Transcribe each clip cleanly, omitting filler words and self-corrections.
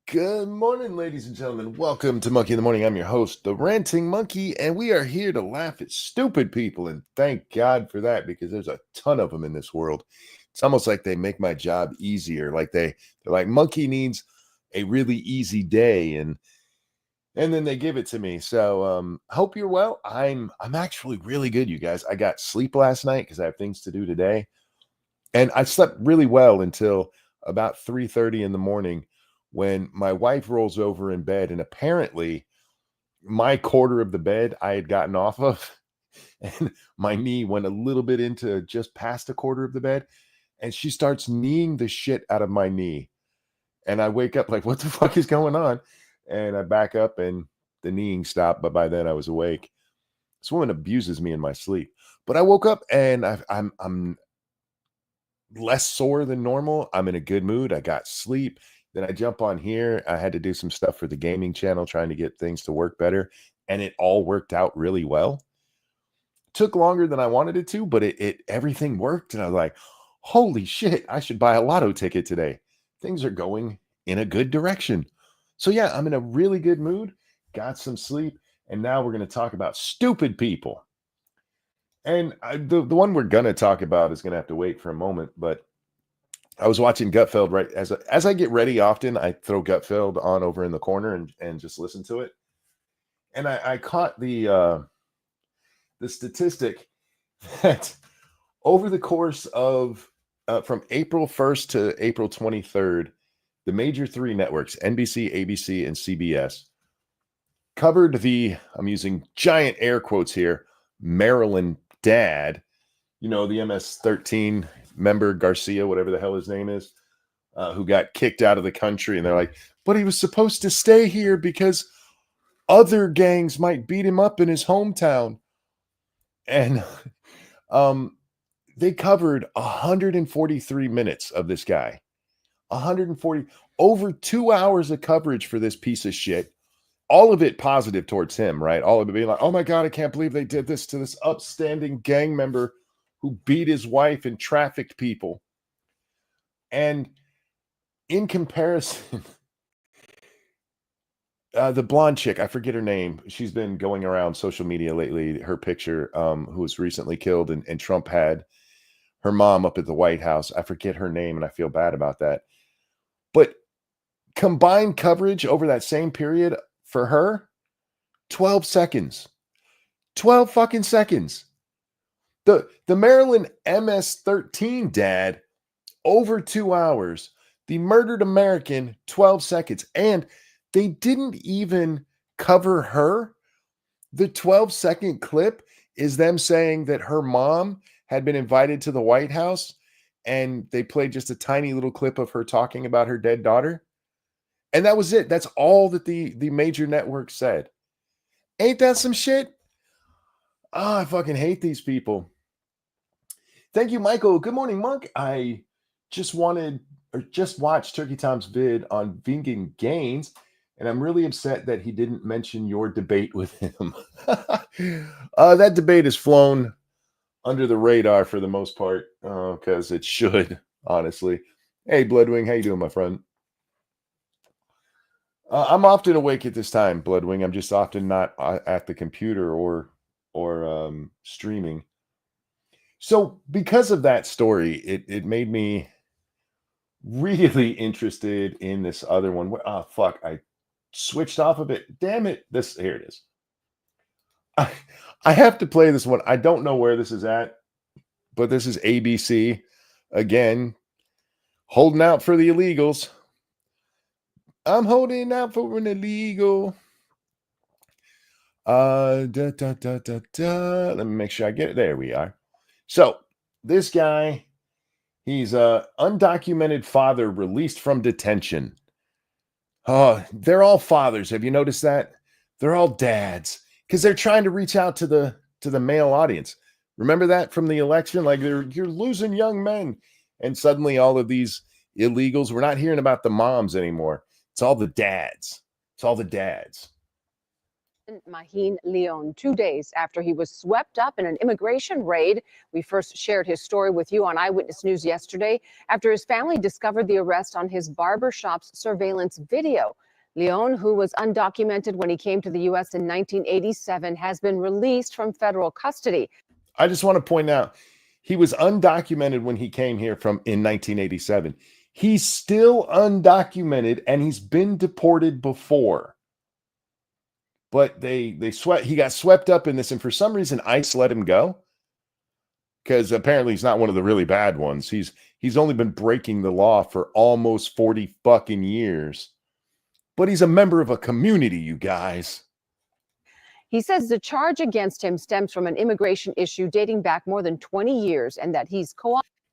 Good morning, ladies and gentlemen. Welcome to Monkey in the Morning. I'm your host, the Ranting Monkey, and we are here to laugh at stupid people. And thank God for that, because there's a ton of them in this world. It's almost like they make my job easier. They're like, Monkey needs a really easy day, and then they give it to me. So hope you're well. I'm actually really good, you guys. I got sleep last night because I have things to do today. And I slept really well until about 3:30 in the morning when my wife rolls over in bed, and apparently my quarter of the bed I had gotten off of, and my knee went a little bit into just past a quarter of the bed, and she starts kneeing the shit out of my knee. And I wake up like, what the fuck is going on? And I back up and the kneeing stopped, but by then I was awake. This woman abuses me in my sleep. But I woke up and I'm less sore than normal. I'm in a good mood. I got sleep. Then I jump on here. I had to do some stuff for the gaming channel, trying to get things to work better. And it all worked out really well. Took longer than I wanted it to, but it everything worked. And I was like, holy shit, I should buy a lotto ticket today. Things are going in a good direction. So yeah, I'm in a really good mood, got some sleep, and now we're going to talk about stupid people. And the one we're going to talk about is going to have to wait for a moment, but I was watching Gutfeld right as I get ready. Often I throw Gutfeld on over in the corner and just listen to it. And I caught the statistic that over the course of from April 1st to April 23rd, the major three networks, NBC, ABC, and CBS, covered the, I'm using giant air quotes here, Maryland dad, the MS-13 member Garcia, whatever the hell his name is, who got kicked out of the country. And they're like, but he was supposed to stay here because other gangs might beat him up in his hometown. And they covered 143 minutes of this guy. 140, over 2 hours of coverage for this piece of shit. All of it positive towards him, right? All of it being like, oh my God, I can't believe they did this to this upstanding gang member who beat his wife and trafficked people. And in comparison, the blonde chick, I forget her name. She's been going around social media lately. Her picture, who was recently killed, and Trump had her mom up at the White House. I forget her name, and I feel bad about that. But combined coverage over that same period for her, 12 seconds. 12 fucking seconds. The Maryland MS-13 dad, over 2 hours. The murdered American, 12 seconds. And they didn't even cover her. The 12-second clip is them saying that her mom had been invited to the White House, and they played just a tiny little clip of her talking about her dead daughter. And that was it. That's all that the major network said. Ain't that some shit? Oh, I fucking hate these people. Thank you, Michael. Good morning, Monk. I just watched Turkey Tom's vid on vegan gains, and I'm really upset that he didn't mention your debate with him. That debate has flown under the radar for the most part, because it should, honestly. Hey, Bloodwing, how you doing, my friend? I'm often awake at this time, Bloodwing. I'm just often not at the computer or streaming. So because of that story, it made me really interested in this other one. Oh, fuck. I switched off of it. Damn it. Here it is. I have to play this one. I don't know where this is at, but this is ABC. Again, holding out for the illegals. I'm holding out for an illegal. Let me make sure I get it. There we are. So this guy, he's a undocumented father released from detention. Oh, they're all fathers. Have you noticed that? They're all dads because they're trying to reach out to the male audience. Remember that from the election? Like you're losing young men, and suddenly all of these illegals. We're not hearing about the moms anymore. It's all the dads. It's all the dads. Maheen Leon, 2 days after he was swept up in an immigration raid. We first shared his story with you on Eyewitness News yesterday after his family discovered the arrest on his barber shop's surveillance video. Leon, who was undocumented when he came to the U.S. in 1987, has been released from federal custody. I just want to point out, he was undocumented when he came here in 1987. He's still undocumented and he's been deported before. But he got swept up in this, and for some reason ICE let him go. Because apparently he's not one of the really bad ones. He's only been breaking the law for almost 40 fucking years. But he's a member of a community, you guys. He says the charge against him stems from an immigration issue dating back more than 20 years and that he's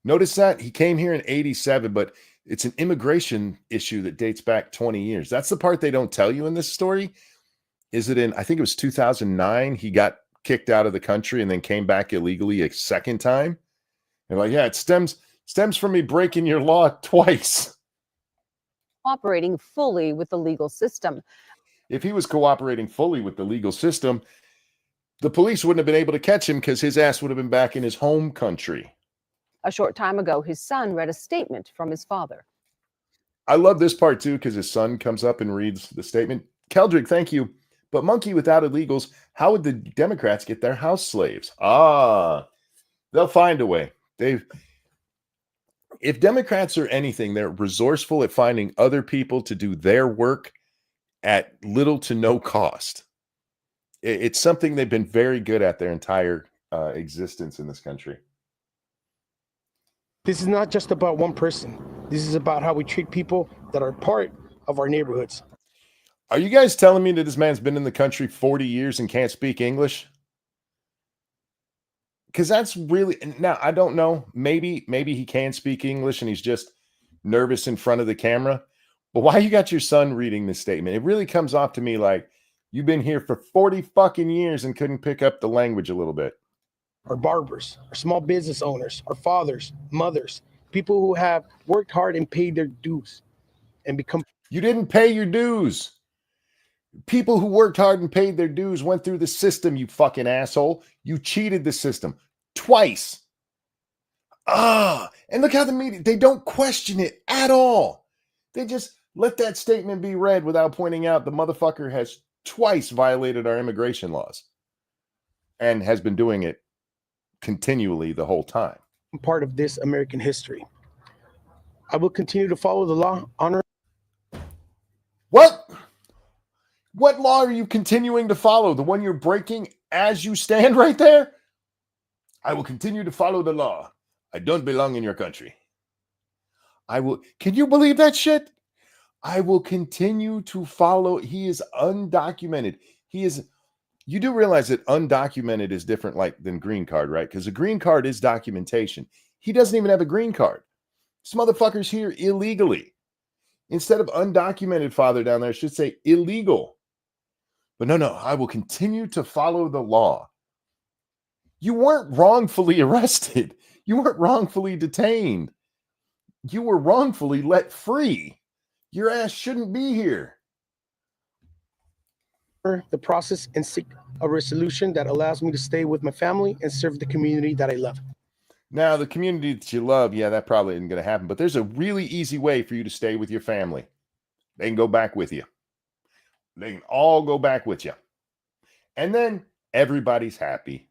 Notice that he came here in 87, but it's an immigration issue that dates back 20 years. That's the part they don't tell you in this story. Is it I think it was 2009, he got kicked out of the country and then came back illegally a second time. And like, yeah, it stems from me breaking your law twice. Cooperating fully with the legal system. If he was cooperating fully with the legal system, the police wouldn't have been able to catch him because his ass would have been back in his home country. A short time ago, his son read a statement from his father. I love this part too because his son comes up and reads the statement. Keldrick, thank you. But monkey, without illegals, how would the Democrats get their house slaves? They'll find a way. If Democrats are anything, they're resourceful at finding other people to do their work at little to no cost. It's something they've been very good at their entire existence in this country. This is not just about one person. This is about how we treat people that are part of our neighborhoods. Are you guys telling me that this man's been in the country 40 years and can't speak English? Because that's really, now I don't know. Maybe he can speak English and he's just nervous in front of the camera. But why you got your son reading this statement? It really comes off to me like you've been here for 40 fucking years and couldn't pick up the language a little bit. Our barbers, our small business owners, our fathers, mothers, people who have worked hard and paid their dues and become. You didn't pay your dues. People who worked hard and paid their dues went through the system, you fucking asshole. You cheated the system twice. And look how the media, they don't question it at all. They just let that statement be read without pointing out the motherfucker has twice violated our immigration laws and has been doing it continually the whole time. Part of this American history. I will continue to follow the law, honor. What law are you continuing to follow? The one you're breaking as you stand right there? I will continue to follow the law. I don't belong in your country. Can you believe that shit? I will continue to follow. He is undocumented. You do realize that undocumented is different than green card, right? Because a green card is documentation. He doesn't even have a green card. This motherfucker's here illegally. Instead of undocumented father down there, it should say illegal. But no, I will continue to follow the law. You weren't wrongfully arrested. You weren't wrongfully detained. You were wrongfully let free. Your ass shouldn't be here. The process and seek a resolution that allows me to stay with my family and serve the community that I love. Now, the community that you love, yeah, that probably isn't going to happen. But there's a really easy way for you to stay with your family. They can go back with you. They can all go back with you. And then everybody's happy.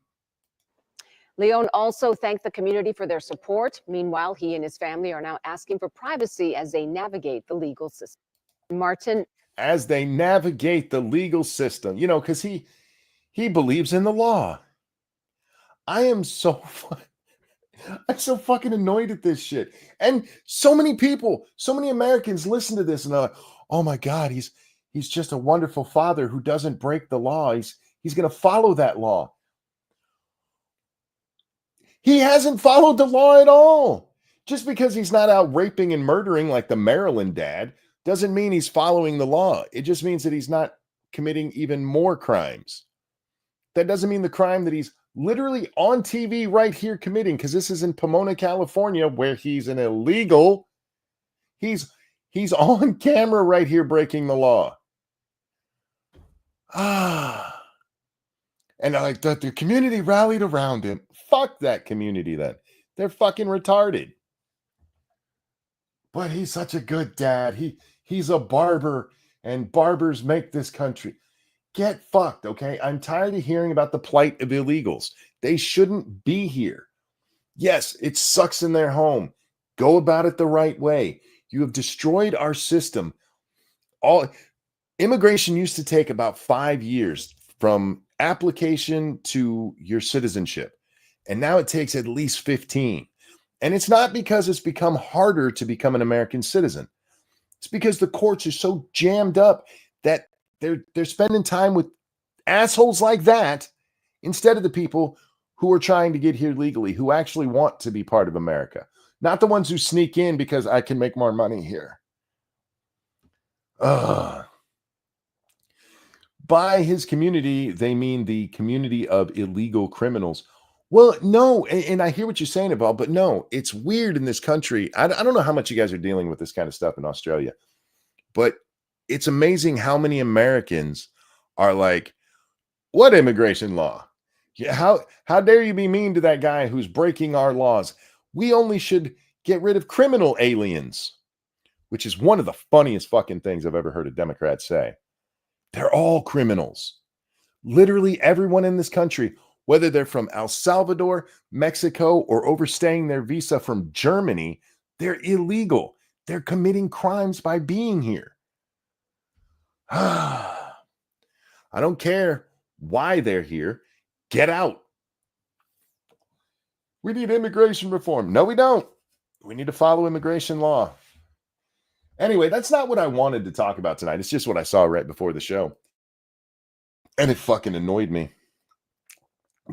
Leon also thanked the community for their support. Meanwhile, he and his family are now asking for privacy as they navigate the legal system. Martin. As they navigate the legal system, because he believes in the law. I'm so fucking annoyed at this shit. And so many people, so many Americans listen to this and they're like, oh my God, he's just a wonderful father who doesn't break the law. He's going to follow that law. He hasn't followed the law at all. Just because he's not out raping and murdering like the Maryland dad doesn't mean he's following the law. It just means that he's not committing even more crimes. That doesn't mean the crime that he's literally on TV right here committing, because this is in Pomona, California, where he's an illegal. He's on camera right here breaking the law. And like the community rallied around him. Fuck that community then. They're fucking retarded. But he's such a good dad. He's a barber, and barbers make this country. Get fucked, okay? I'm tired of hearing about the plight of illegals. They shouldn't be here. Yes, it sucks in their home. Go about it the right way. You have destroyed our system. All immigration used to take about 5 years from application to your citizenship. And now it takes at least 15. And it's not because it's become harder to become an American citizen. It's because the courts are so jammed up that they're spending time with assholes like that instead of the people who are trying to get here legally, who actually want to be part of America, not the ones who sneak in because I can make more money here. By his community, they mean the community of illegal criminals. Well, no, and I hear what you're saying about, but no, it's weird in this country. I don't know how much you guys are dealing with this kind of stuff in Australia, but it's amazing how many Americans are like, what immigration law? Yeah, how dare you be mean to that guy who's breaking our laws? We only should get rid of criminal aliens, which is one of the funniest fucking things I've ever heard a Democrat say. They're all criminals. Literally everyone in this country, whether they're from El Salvador, Mexico, or overstaying their visa from Germany, they're illegal. They're committing crimes by being here. I don't care why they're here. Get out. We need immigration reform. No, we don't. We need to follow immigration law. Anyway, that's not what I wanted to talk about tonight. It's just what I saw right before the show. And it fucking annoyed me.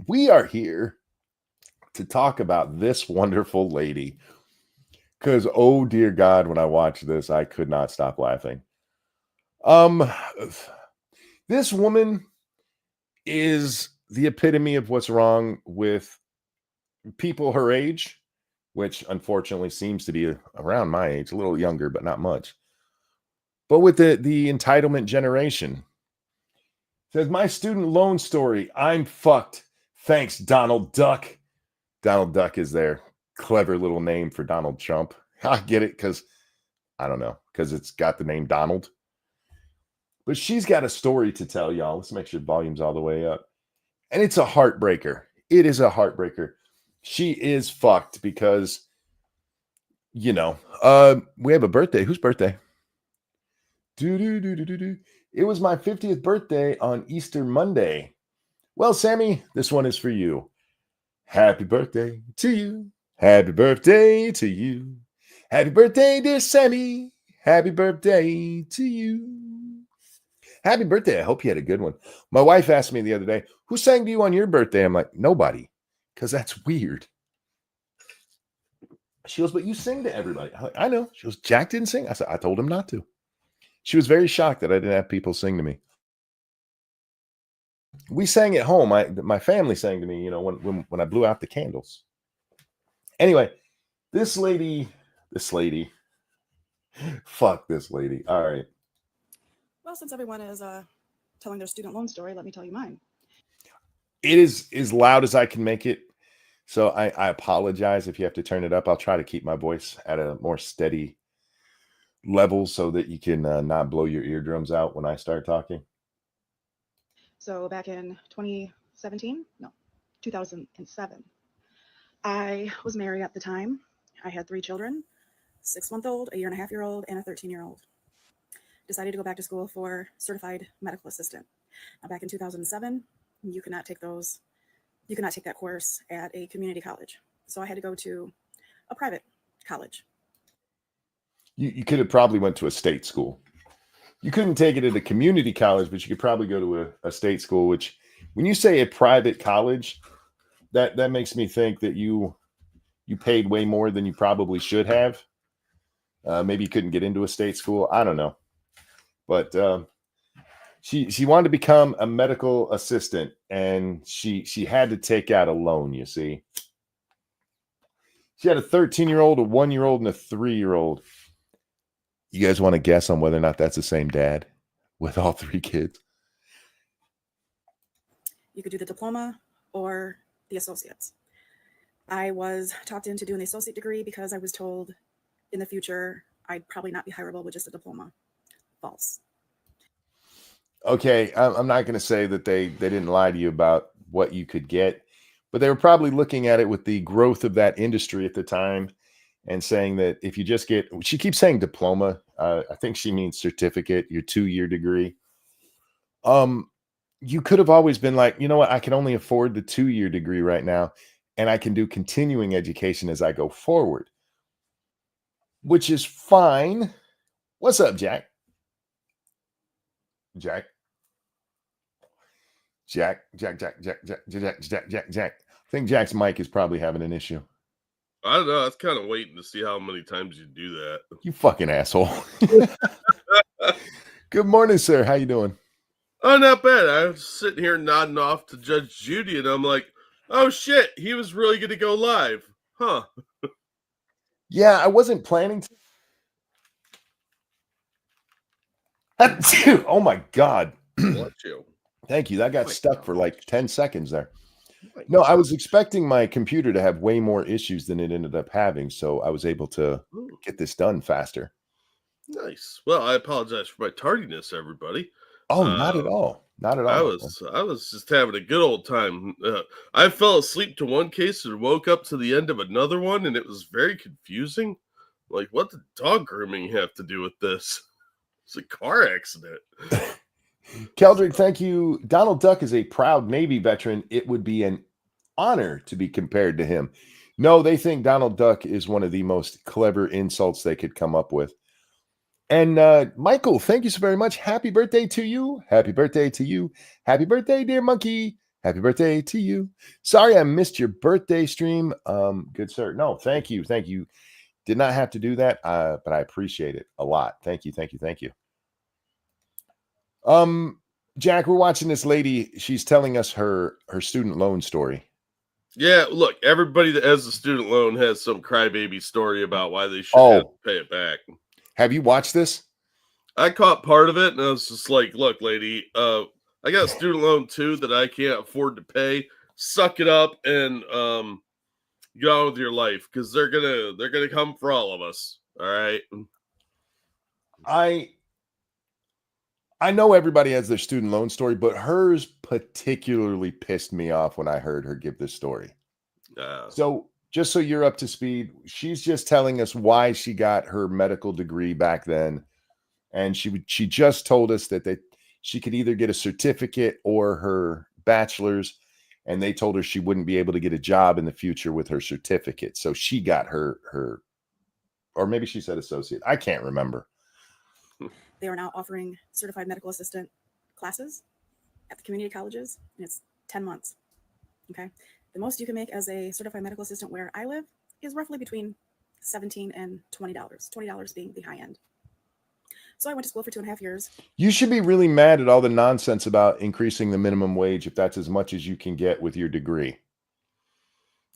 We are here to talk about this wonderful lady. Because, oh dear God, when I watched this, I could not stop laughing. This woman is the epitome of what's wrong with people her age, which unfortunately seems to be around my age, a little younger, but not much. But with the entitlement generation. Says, my student loan story, I'm fucked. Thanks, Donald Duck. Donald Duck is their clever little name for Donald Trump. I get it because, I don't know, because it's got the name Donald. But she's got a story to tell y'all. Let's make sure volume's all the way up. And it's a heartbreaker. It is a heartbreaker. She is fucked because, you know, we have a birthday. Whose birthday? It was my 50th birthday on Easter Monday. Well, Sammy, this one is for you. Happy birthday to you. Happy birthday to you. Happy birthday, dear Sammy. Happy birthday to you. Happy birthday. I hope you had a good one. My wife asked me the other day, who sang to you on your birthday? I'm like, nobody, because that's weird. She goes, but you sing to everybody. I'm like, I know. She goes, Jack didn't sing. I said, I told him not to. She was very shocked that I didn't have people sing to me. We sang at home. My family sang to me, you know, when I blew out the candles. Anyway, this lady, fuck this lady. All right. Well, since everyone is telling their student loan story, let me tell you mine. It is as loud as I can make it. So I apologize if you have to turn it up. I'll try to keep my voice at a more steady level so that you can not blow your eardrums out when I start talking. So back in 2007, I was married at the time. I had 3 children, 6-month-old, a 1.5-year-old, and a 13-year-old. Decided to go back to school for certified medical assistant. Now, back in 2007, you could not take that course at a community college. So I had to go to a private college. You could have probably went to a state school. You couldn't take it at a community college, but you could probably go to a state school, which when you say a private college, that makes me think that you paid way more than you probably should have. Maybe you couldn't get into a state school. I don't know. But she wanted to become a medical assistant, and she had to take out a loan, you see. She had a 13-year-old, a 1-year-old, and a 3-year-old. You guys want to guess on whether or not that's the same dad with all 3 kids? You could do the diploma or the associates. I was talked into doing the associate degree because I was told in the future I'd probably not be hireable with just a diploma. False. Okay, I'm not going to say that they didn't lie to you about what you could get, but they were probably looking at it with the growth of that industry at the time and saying that if you just get, she keeps saying diploma. I think she means certificate, your 2-year degree. You could have always been like, you know what, I can only afford the 2-year degree right now, and I can do continuing education as I go forward, which is fine. What's up, Jack? Jack. Jack. I think Jack's mic is probably having an issue. I don't know. I was kind of waiting to see how many times you do that. You fucking asshole. Good morning, sir. How you doing? Oh, not bad. I was sitting here nodding off to Judge Judy, and I'm like, oh, shit. He was really going to go live. Huh. Yeah, I wasn't planning to. Oh, my God. Watch you. Thank you. That got stuck for like 10 seconds there. My No, I God. was expecting my computer to have way more issues than it ended up having, so I was able to get this done faster. Nice. Well, I apologize for my tardiness, everybody. Oh, not at all. Not at all. I was just having a good old time. I fell asleep to one case and woke up to the end of another one, and it was very confusing. Like, what did dog grooming have to do with this? It's a car accident. Keldrick, thank you. Donald Duck is a proud Navy veteran. It would be an honor to be compared to him. No, they think Donald Duck is one of the most clever insults they could come up with. And Michael, thank you so very much. Happy birthday to you. Happy birthday to you. Happy birthday, dear monkey. Happy birthday to you. Sorry I missed your birthday stream. Good sir. No, thank you. Thank you. Did not have to do that, but I appreciate it a lot. Thank you. Thank you. Thank you. Jack, we're watching this lady. She's telling us her student loan story. Yeah, look, everybody that has a student loan has some crybaby story about why they should have to pay it back. Have you watched this? I caught part of it, and I was just like, look, lady, I got a student loan too that I can't afford to pay. Suck it up and get on with your life, because they're gonna come for all of us. All right. I know everybody has their student loan story, but hers particularly pissed me off when I heard her give this story. So just so you're up to speed, she's just telling us why she got her medical degree back then. And she just told us that she could either get a certificate or her bachelor's, and they told her she wouldn't be able to get a job in the future with her certificate. So she got her, or maybe she said associate. I can't remember. They are now offering certified medical assistant classes at the community colleges, and it's 10 months. Okay. The most you can make as a certified medical assistant where I live is roughly between $17 and $20, $20 being the high end. So I went to school for 2.5 years. You should be really mad at all the nonsense about increasing the minimum wage if that's as much as you can get with your degree.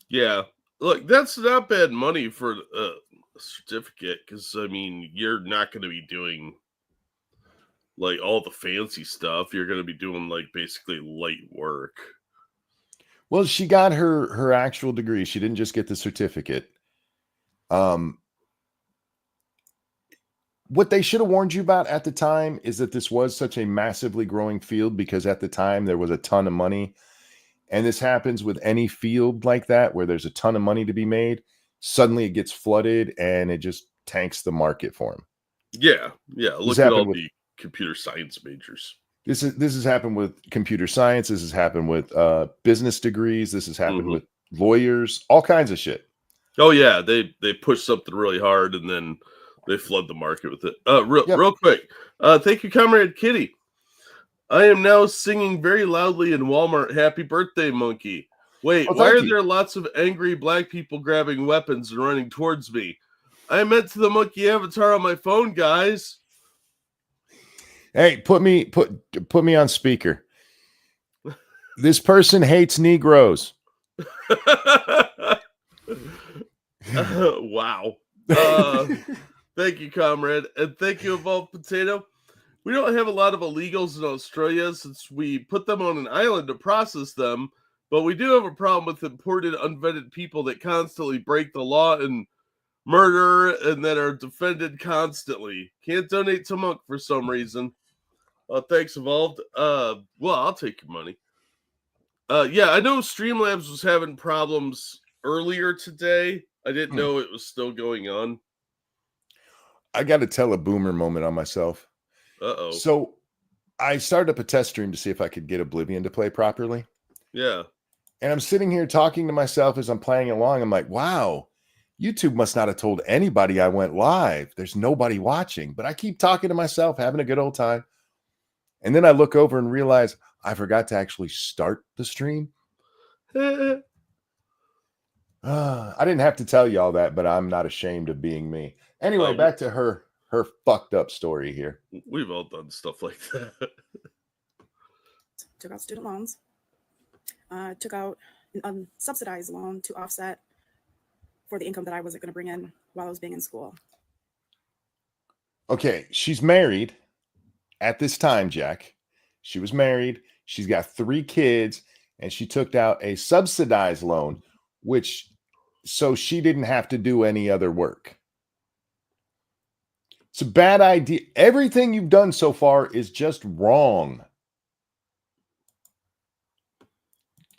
Yeah. Look, that's not bad money for a certificate, because, I mean, you're not going to be doing like all the fancy stuff. You're going to be doing like basically light work. Well, she got her actual degree. She didn't just get the certificate. What they should have warned you about at the time is that this was such a massively growing field, because at the time there was a ton of money. And this happens with any field like that, where there's a ton of money to be made. Suddenly it gets flooded and it just tanks the market for them. Yeah. Yeah. Look at all the computer science majors. This has happened with computer science. This has happened with business degrees. This has happened with lawyers, all kinds of shit. Oh yeah. They push something really hard and then they flood the market with it. Real quick. Thank you, Comrade Kitty. I am now singing very loudly in Walmart. Happy birthday, monkey. Wait, why are there lots of angry black people grabbing weapons and running towards me? I meant to the monkey avatar on my phone, guys. Hey, put me on speaker. This person hates Negroes. Wow. Thank you, comrade. And thank you, Evolved Potato. We don't have a lot of illegals in Australia since we put them on an island to process them, but we do have a problem with imported, unvetted people that constantly break the law and murder and that are defended constantly. Can't donate to Monk for some reason. Thanks, Evolved. Well, I'll take your money. Yeah, I know Streamlabs was having problems earlier today. I didn't know it was still going on. I got to tell a boomer moment on myself. Uh-oh. So I started up a test stream to see if I could get Oblivion to play properly. Yeah. And I'm sitting here talking to myself as I'm playing along. I'm like, wow, YouTube must not have told anybody I went live. There's nobody watching. But I keep talking to myself, having a good old time. And then I look over and realize I forgot to actually start the stream. I didn't have to tell you all that, but I'm not ashamed of being me. Anyway, back to her fucked up story here. We've all done stuff like that. Took out student loans. Took out an subsidized loan to offset for the income that I wasn't going to bring in while I was being in school. Okay, she's married at this time, Jack. She was married. She's got 3 kids, and she took out a subsidized loan, so she didn't have to do any other work. It's a bad idea. Everything you've done so far is just wrong.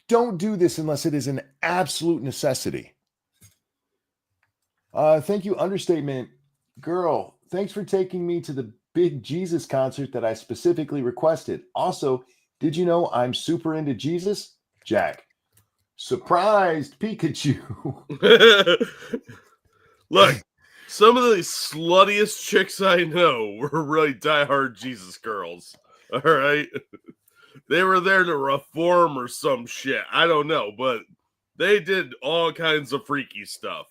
Don't do this unless it is an absolute necessity. Thank you, Understatement. Girl, thanks for taking me to the big Jesus concert that I specifically requested. Also, did you know I'm super into Jesus? Jack. Surprised Pikachu. Look, some of the sluttiest chicks I know were really diehard Jesus girls. All right? They were there to reform or some shit. I don't know, but they did all kinds of freaky stuff.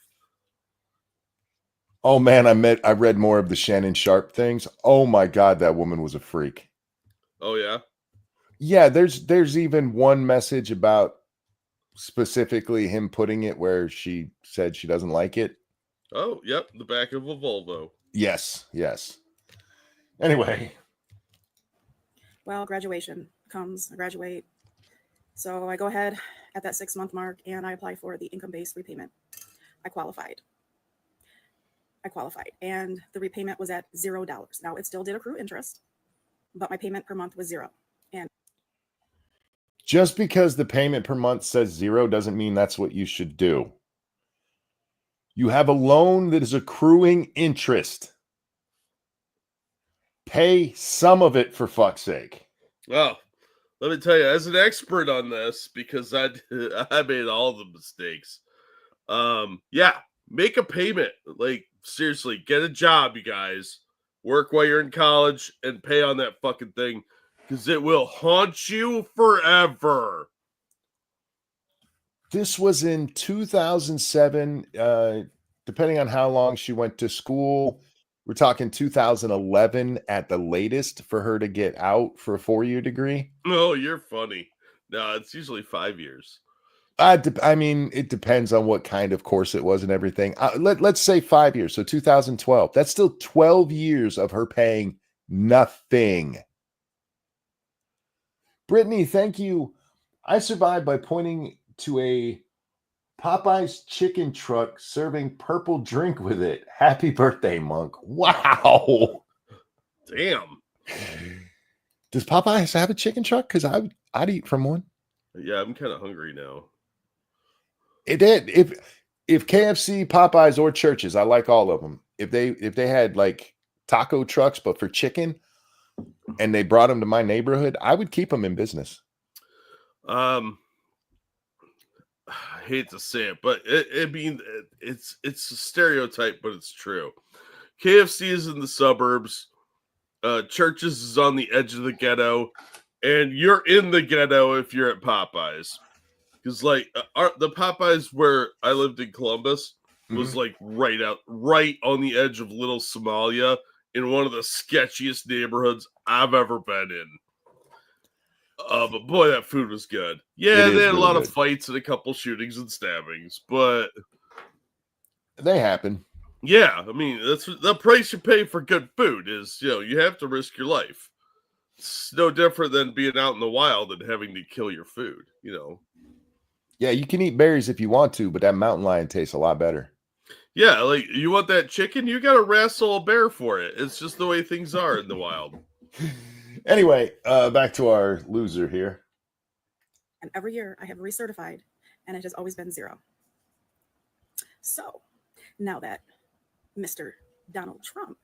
Oh man, I read more of the Shannon Sharp things. Oh my God, that woman was a freak. Oh yeah? Yeah, there's even one message about specifically him putting it where she said she doesn't like it. Oh, yep, the back of a Volvo. Yes. Anyway. Well, graduation comes. I graduate. So I go ahead at that 6-month mark and I apply for the income-based repayment. I qualified. And the repayment was at $0. Now it still did accrue interest, but my payment per month was 0. And just because the payment per month says 0 doesn't mean that's what you should do. You have a loan that is accruing interest. Pay some of it, for fuck's sake. Well, let me tell you, as an expert on this, because I made all the mistakes. Yeah, make a payment. Like, seriously, get a job, you guys. Work while you're in college and pay on that fucking thing, because it will haunt you forever. This was in 2007. Depending on how long she went to school, we're talking 2011 at the latest for her to get out for a 4-year degree. Oh, you're funny. No, it's usually 5 years. I mean, it depends on what kind of course it was and everything. Let's say 5 years. So 2012. That's still 12 years of her paying nothing. Brittany, thank you. I survived by pointing to a Popeye's chicken truck serving purple drink with it. Happy birthday, Monk. Wow. Damn. Does Popeye's have a chicken truck? Because I'd eat from one. Yeah, I'm kind of hungry now. It did. If KFC, Popeyes, or Churches, I like all of them. If they had like taco trucks, but for chicken, and they brought them to my neighborhood, I would keep them in business. I hate to say it, but it's a stereotype, but it's true. KFC is in the suburbs. Churches is on the edge of the ghetto, and you're in the ghetto if you're at Popeyes. Because like the Popeyes where I lived in Columbus was like right on the edge of Little Somalia in one of the sketchiest neighborhoods I've ever been in. But boy, that food was good. Yeah, they had a lot of fights and a couple shootings and stabbings, but they happen. Yeah, I mean, that's the price you pay for good food is, you have to risk your life. It's no different than being out in the wild and having to kill your food, Yeah, you can eat berries if you want to, but that mountain lion tastes a lot better. Yeah, like you want that chicken, you got to wrestle a bear for it. It's just the way things are in the wild. Anyway, back to our loser here. And every year I have recertified, and it has always been 0. So now that Mr. Donald Trump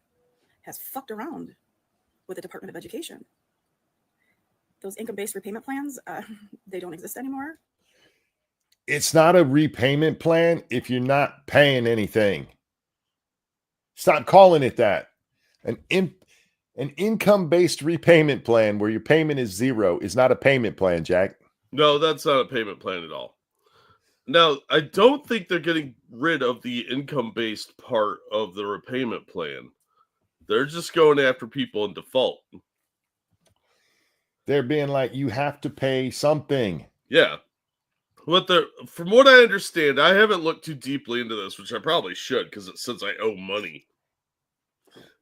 has fucked around with the Department of Education, those income-based repayment plans, they don't exist anymore. It's not a repayment plan if you're not paying anything. Stop calling it that. An income-based repayment plan where your payment is 0 is not a payment plan, Jack. No, that's not a payment plan at all. Now, I don't think they're getting rid of the income-based part of the repayment plan. They're just going after people in default. They're being like, you have to pay something. Yeah. From what I understand, I haven't looked too deeply into this, which I probably should, since I owe money.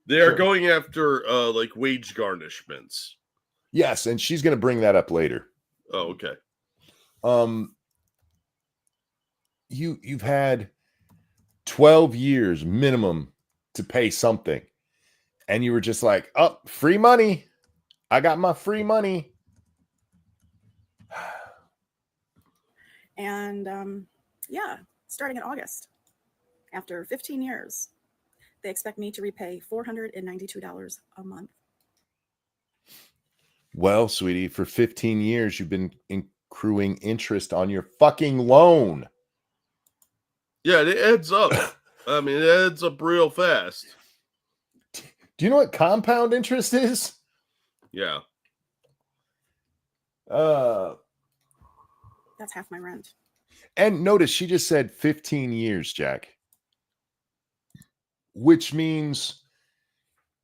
They are going after like wage garnishments. Yes, and she's going to bring that up later. Oh, okay. You've had 12 years minimum to pay something, and you were just like, oh, free money. I got my free money. And yeah, starting in August, after 15 years, they expect me to repay $492 a month. Well, sweetie, for 15 years, you've been accruing interest on your fucking loan. Yeah, it adds up. I mean, it adds up real fast. Do you know what compound interest is? Yeah. That's half my rent. And notice she just said 15 years, Jack. Which means,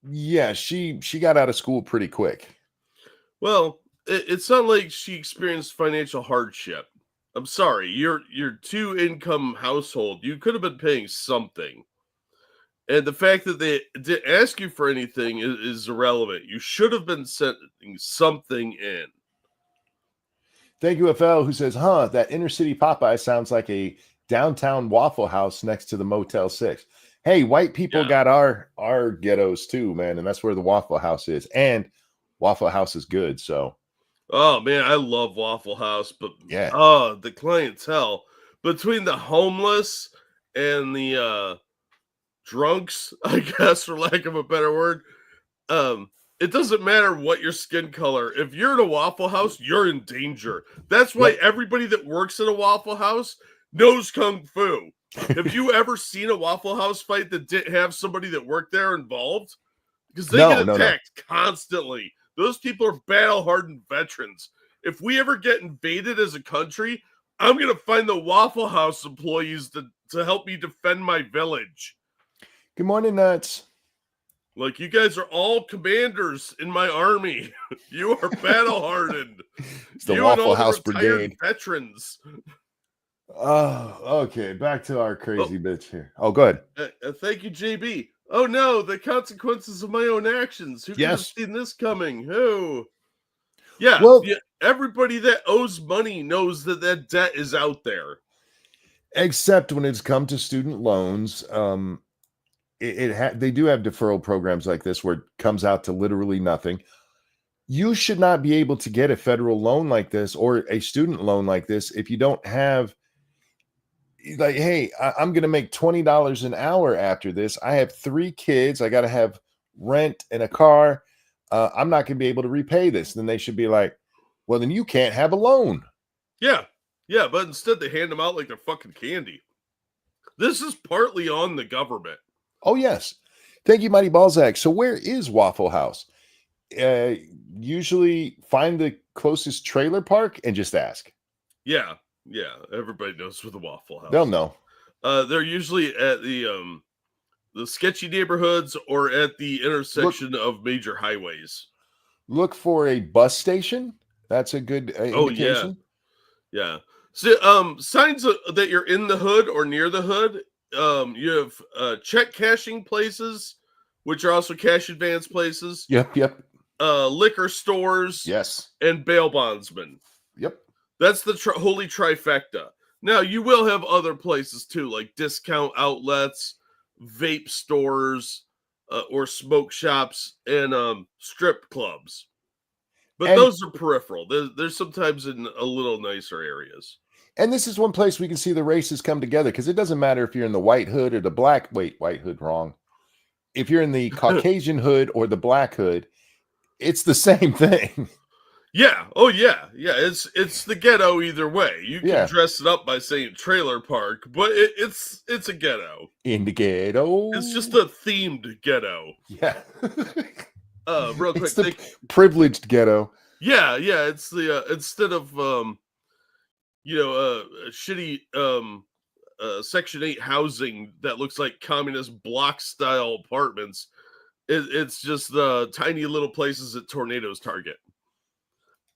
yeah, she got out of school pretty quick. Well, it's not like she experienced financial hardship. I'm sorry, you're 2-income household. You could have been paying something. And the fact that they didn't ask you for anything is irrelevant. You should have been sending something in. Thank you, FL, who says, that inner city Popeye sounds like a downtown Waffle House next to the Motel 6. Hey, white people got our ghettos too, man, and that's where the Waffle House is. And Waffle House is good, so. Oh, man, I love Waffle House, but yeah. The clientele between the homeless and the drunks, I guess, for lack of a better word, it doesn't matter what your skin color. If you're in a Waffle House, you're in danger. That's why everybody that works at a Waffle House knows Kung Fu. Have you ever seen a Waffle House fight that didn't have somebody that worked there involved? Because they get attacked constantly. Those people are battle-hardened veterans. If we ever get invaded as a country, I'm going to find the Waffle House employees to help me defend my village. Good morning, Nuts. Like, you guys are all commanders in my army. You are battle-hardened. It's the Waffle House Brigade. Veterans. Oh, okay. Back to our crazy bitch here. Oh, go ahead. Thank you, JB. Oh, no, the consequences of my own actions. Who could have seen this coming? Who? Yeah, everybody that owes money knows that debt is out there. Except when it's come to student loans, they do have deferral programs like this where it comes out to literally nothing. You should not be able to get a federal loan like this or a student loan like this if you don't have, like, hey, I'm going to make $20 an hour after this. I have 3 kids. I got to have rent and a car. I'm not going to be able to repay this. Then they should be like, well, then you can't have a loan. Yeah. Yeah, but instead they hand them out like they're fucking candy. This is partly on the government. Oh, yes. Thank you, Mighty Balzac. So where is Waffle House? Usually find the closest trailer park and just ask. Yeah. Yeah. Everybody knows where the Waffle House. They'll know. They're usually at the sketchy neighborhoods or at the intersection of major highways. Look for a bus station. That's a good indication. Yeah. So, signs that you're in the hood or near the hood you have check cashing places, which are also cash advance places. Yep. Liquor stores. Yes. And bail bondsmen. Yep. That's the holy trifecta. Now, you will have other places too, like discount outlets, vape stores, or smoke shops, and strip clubs. But those are peripheral. They're sometimes in a little nicer areas. And this is one place we can see the races come together, because it doesn't matter if you're in the white hood or the black. Wait, white hood, wrong. If you're in the Caucasian hood or the black hood, it's the same thing. Yeah. Oh, yeah. Yeah. It's the ghetto either way. You can dress it up by saying trailer park, but it's a ghetto. In the ghetto. It's just a themed ghetto. Yeah. Real quick, it's the privileged ghetto. Yeah. It's the instead of shitty Section 8 housing that looks like communist block style apartments. It's just the tiny little places that tornadoes target.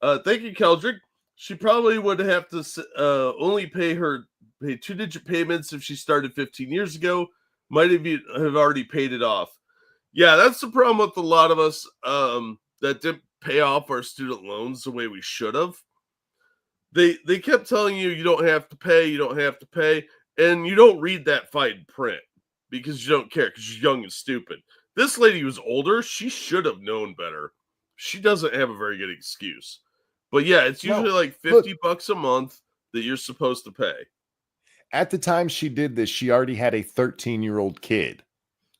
Thank you, Keldrick. She probably would have to only pay 2-digit payments if she started 15 years ago. Might have already paid it off. Yeah, that's the problem with a lot of us that didn't pay off our student loans the way we should have. They kept telling you don't have to pay, and you don't read that fine print because you don't care because you're young and stupid. This lady was older. She should have known better. She doesn't have a very good excuse. But yeah, it's usually like $50 a month that you're supposed to pay. At the time she did this, she already had a 13-year-old kid.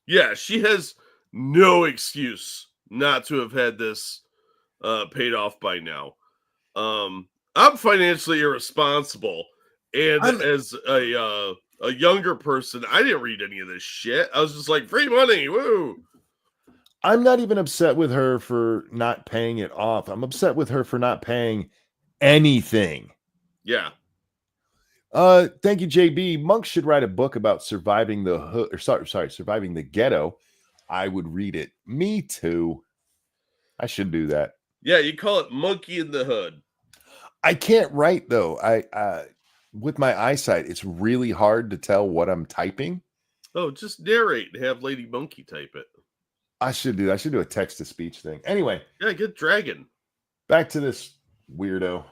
Yeah, she has no excuse not to have had this paid off by now. I'm financially irresponsible, and as a younger person, I didn't read any of this shit. I was just like, free money, woo! I'm not even upset with her for not paying it off. I'm upset with her for not paying anything. Yeah. Thank you, JB. Monks should write a book about surviving the hood, or surviving the ghetto. I would read it. Me too. I should do that. Yeah, you call it Monkey in the Hood. I can't write though. With my eyesight, it's really hard to tell what I'm typing. Oh, just narrate and have Lady Monkey type it. I should do that. I should do a text-to-speech thing. Anyway. Yeah, get Dragon. Back to this weirdo.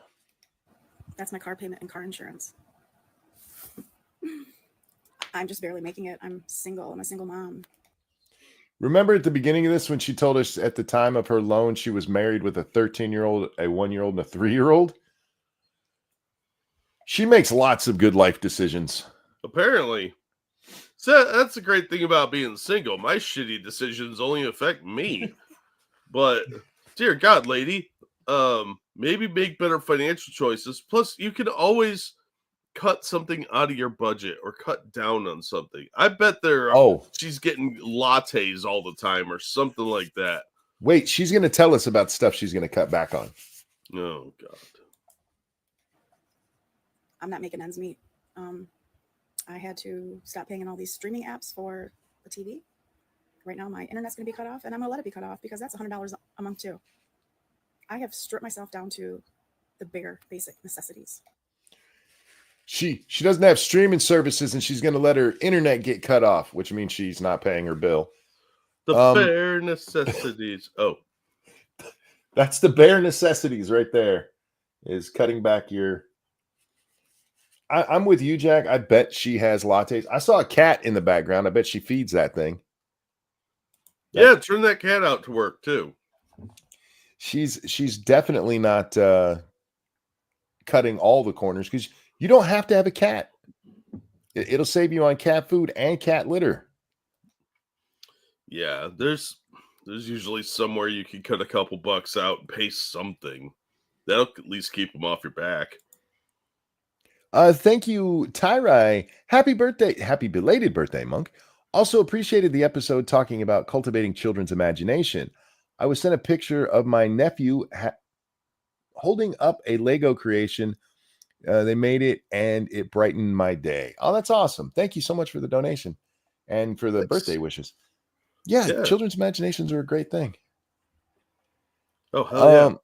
That's my car payment and car insurance. I'm just barely making it. I'm single. I'm a single mom. Remember at the beginning of this when she told us at the time of her loan she was married with a 13-year-old, a 1-year-old, and a 3-year-old? She makes lots of good life decisions. Apparently. So that's the great thing about being single. My shitty decisions only affect me. But dear God, lady, maybe make better financial choices. Plus, you can always cut something out of your budget or cut down on something. I bet she's getting lattes all the time or something like that. Wait, she's going to tell us about stuff she's going to cut back on. Oh, God. I'm not making ends meet. I had to stop paying in all these streaming apps for the TV. Right now, my internet's going to be cut off, and I'm going to let it be cut off because that's $100 a month, too. I have stripped myself down to the bare basic necessities. She doesn't have streaming services, and she's going to let her internet get cut off, which means she's not paying her bill. The bare necessities. Oh. That's the bare necessities right there, is cutting back your... I'm with you, Jack. I bet she has lattes. I saw a cat in the background. I bet she feeds that thing. Yeah, turn that cat out to work, too. She's definitely not cutting all the corners because you don't have to have a cat. It'll save you on cat food and cat litter. Yeah, there's usually somewhere you can cut a couple bucks out and pay something. That'll at least keep them off your back. Thank you, Tyrai. Happy birthday. Happy belated birthday, Monk. Also appreciated the episode talking about cultivating children's imagination. I was sent a picture of my nephew holding up a Lego creation. They made it, and it brightened my day. Oh, that's awesome. Thank you so much for the donation and for the birthday wishes. Yeah, children's imaginations are a great thing. Oh, hell yeah.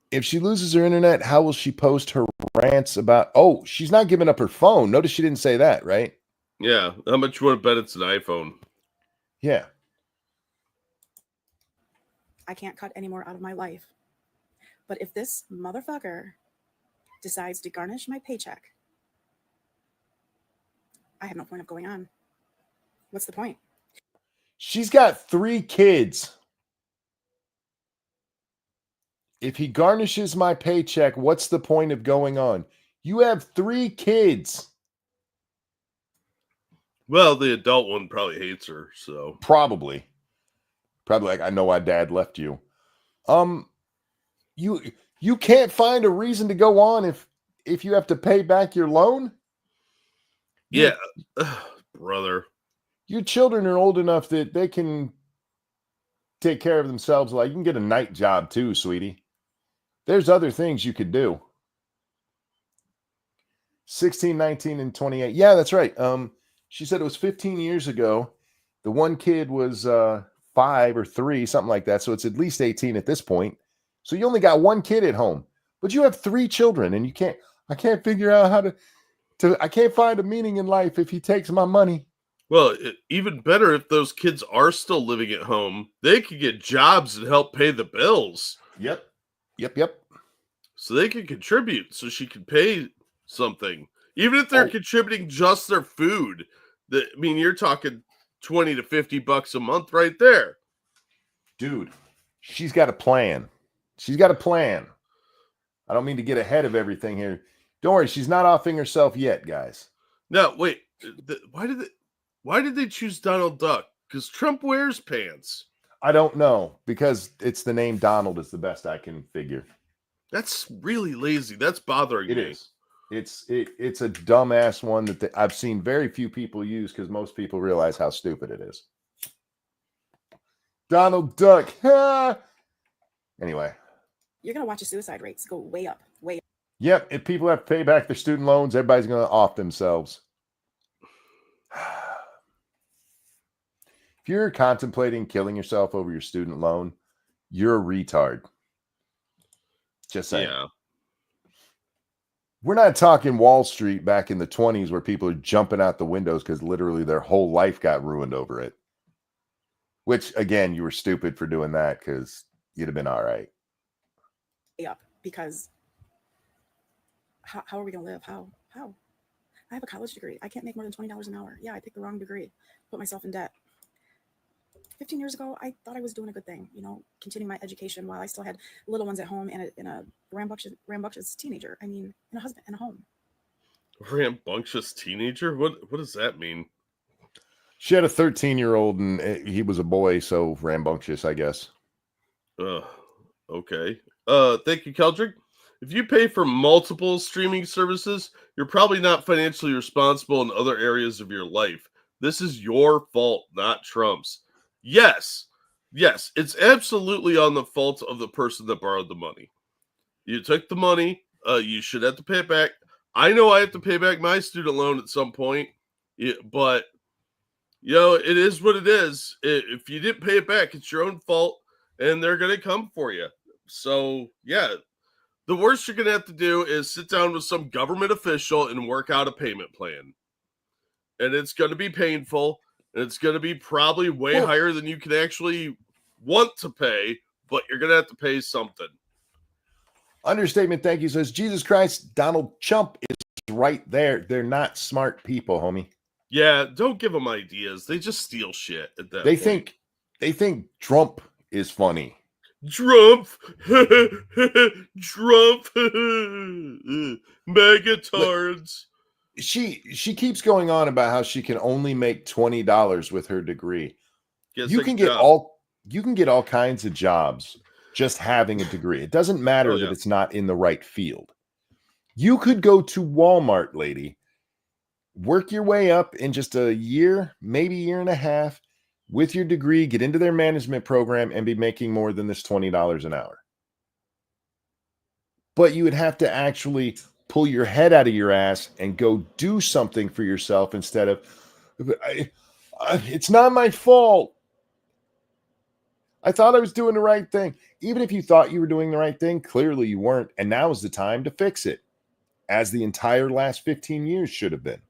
If she loses her internet, how will she post her rants about? Oh, she's not giving up her phone. Notice she didn't say that, right? Yeah. How much you want to bet it's an iPhone? Yeah. I can't cut any more out of my life. But if this motherfucker decides to garnish my paycheck, I have no point of going on. What's the point? She's got 3 kids. If he garnishes my paycheck, what's the point of going on? You have 3 kids. Well, the adult one probably hates her, so Probably like, I know why dad left you. You can't find a reason to go on if you have to pay back your loan. yeah. Brother. Your children are old enough that they can take care of themselves. Like, you can get a night job too, sweetie. There's other things you could do. 16, 19, and 28. Yeah, that's right. She said it was 15 years ago. The one kid was 5 or 3, something like that. So it's at least 18 at this point. So you only got 1 kid at home, but you have 3 children, and I can't figure out how I can't find a meaning in life if he takes my money. Well, even better if those kids are still living at home, they could get jobs and help pay the bills. Yep. So they can contribute so she can pay something. Even if they're contributing just their food. You're talking 20 to 50 bucks a month right there. Dude, she's got a plan. I don't mean to get ahead of everything here. Don't worry, she's not offing herself yet, guys. Now, wait. Why did they choose Donald Duck? Because Trump wears pants. I don't know, because it's the name Donald is the best I can figure. That's really lazy. That's bothering me. It is. It's a dumbass one that I've seen very few people use because most people realize how stupid it is. Donald Duck. Anyway. You're going to watch the suicide rates go way up, way up. Yep. If people have to pay back their student loans, everybody's going to off themselves. If you're contemplating killing yourself over your student loan, you're a retard. Just saying. Yeah. We're not talking Wall Street back in the 20s where people are jumping out the windows because literally their whole life got ruined over it. Which, again, you were stupid for doing that because you'd have been all right. Up because how are we going to live? How? I have a college degree. I can't make more than $20 an hour. Yeah, I picked the wrong degree. Put myself in debt. 15 years ago, I thought I was doing a good thing, continuing my education while I still had little ones at home and a rambunctious teenager. And a husband and a home. Rambunctious teenager? What does that mean? She had a 13-year-old and he was a boy, so rambunctious, I guess. Okay. Thank you, Keldrick. If you pay for multiple streaming services, you're probably not financially responsible in other areas of your life. This is your fault, not Trump's. Yes, it's absolutely on the fault of the person that borrowed the money. You took the money, you should have to pay it back. I know I have to pay back my student loan at some point, but, it is what it is. If you didn't pay it back, it's your own fault, and they're going to come for you. So, yeah, the worst you're going to have to do is sit down with some government official and work out a payment plan. And it's going to be painful. It's going to be probably way higher than you can actually want to pay, but you're going to have to pay something. Understatement, thank you, says, Jesus Christ, Donald Trump is right there. They're not smart people, homie. Yeah, don't give them ideas. They just steal shit at that point. They think Trump is funny. Trump! Trump! Megatards! She keeps going on about how she can only make $20 with her degree. You can get all kinds of jobs just having a degree. It doesn't matter that it's not in the right field. You could go to Walmart, lady, work your way up in just a year, maybe year and a half with your degree, get into their management program and be making more than this $20 an hour. But you would have to actually pull your head out of your ass and go do something for yourself instead of, it's not my fault. I thought I was doing the right thing. Even if you thought you were doing the right thing, clearly you weren't. And now is the time to fix it, as the entire last 15 years should have been.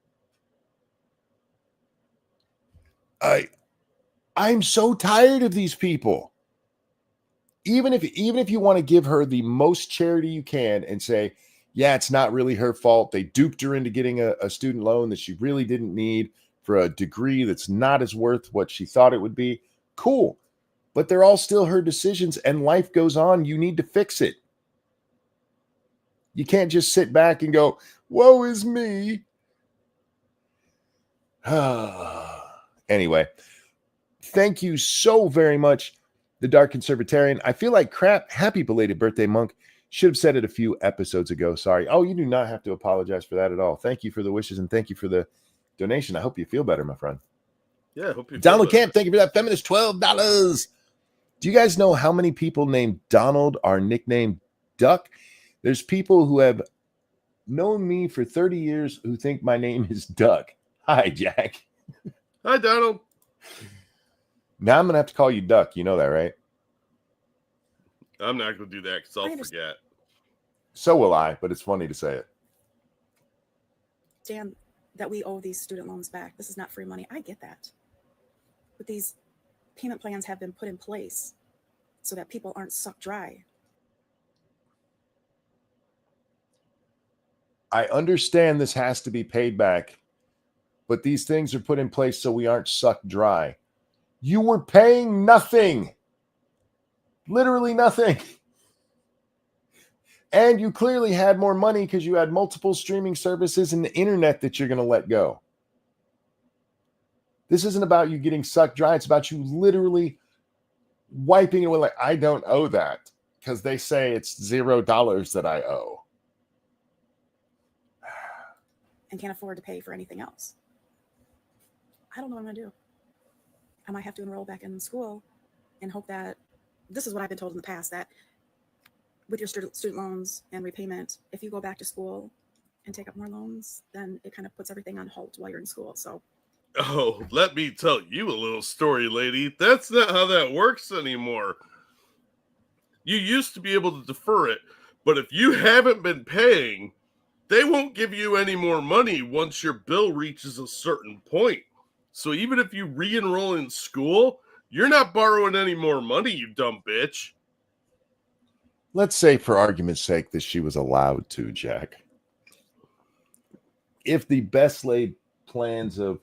I'm so tired of these people. Even if you want to give her the most charity you can and say, yeah, it's not really her fault. They duped her into getting a student loan that she really didn't need for a degree that's not as worth what she thought it would be. Cool. But they're all still her decisions, and life goes on. You need to fix it. You can't just sit back and go, woe is me. Anyway, thank you so very much, the Dark Conservatarian. I feel like crap. Happy belated birthday, Monk. Should have said it a few episodes ago. Sorry. Oh, you do not have to apologize for that at all. Thank you for the wishes, and thank you for the donation. I hope you feel better, my friend. Yeah, I hope you Donald Camp, thank you for that feminist $12. Do you guys know how many people named Donald are nicknamed Duck? There's people who have known me for 30 years who think my name is Duck. Hi, Jack. Hi, Donald. Now I'm going to have to call you Duck. You know that, right? I'm not going to do that because I'll forget. So will I, but it's funny to say it. Dan, that we owe these student loans back. This is not free money. I get that. But these payment plans have been put in place so that people aren't sucked dry. I understand this has to be paid back, but these things are put in place so we aren't sucked dry. You were paying nothing. Literally nothing. And you clearly had more money because you had multiple streaming services and the internet that you're going to let go. This isn't about you getting sucked dry. It's about you literally wiping it away. Like, I don't owe that because they say it's $0 that I owe. And can't afford to pay for anything else. I don't know what I'm going to do. I might have to enroll back in school and hope that, this is what I've been told in the past, that with your student loans and repayment, if you go back to school and take up more loans, then it kind of puts everything on hold while you're in school. So, oh, let me tell you a little story, lady. That's not how that works anymore. You used to be able to defer it, but if you haven't been paying, they won't give you any more money once your bill reaches a certain point. So even if you re-enroll in school, you're not borrowing any more money, you dumb bitch. Let's say, for argument's sake, that she was allowed to, Jack. If the best laid plans of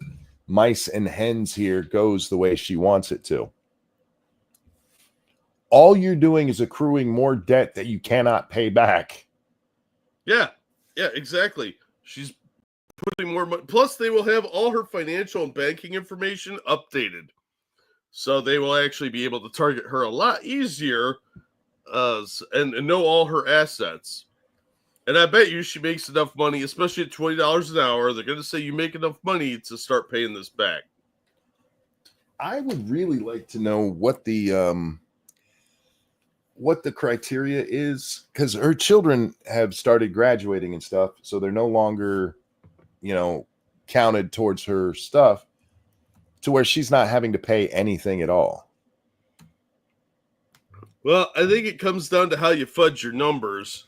mice and hens here goes the way she wants it to, all you're doing is accruing more debt that you cannot pay back. Yeah, exactly. She's putting more money. Plus, they will have all her financial and banking information updated. So they will actually be able to target her a lot easier and know all her assets. And I bet you she makes enough money, especially at $20 an hour. They're going to say you make enough money to start paying this back. I would really like to know what the criteria is, because her children have started graduating and stuff, so they're no longer, counted towards her stuff, to where she's not having to pay anything at all. Well, I think it comes down to how you fudge your numbers,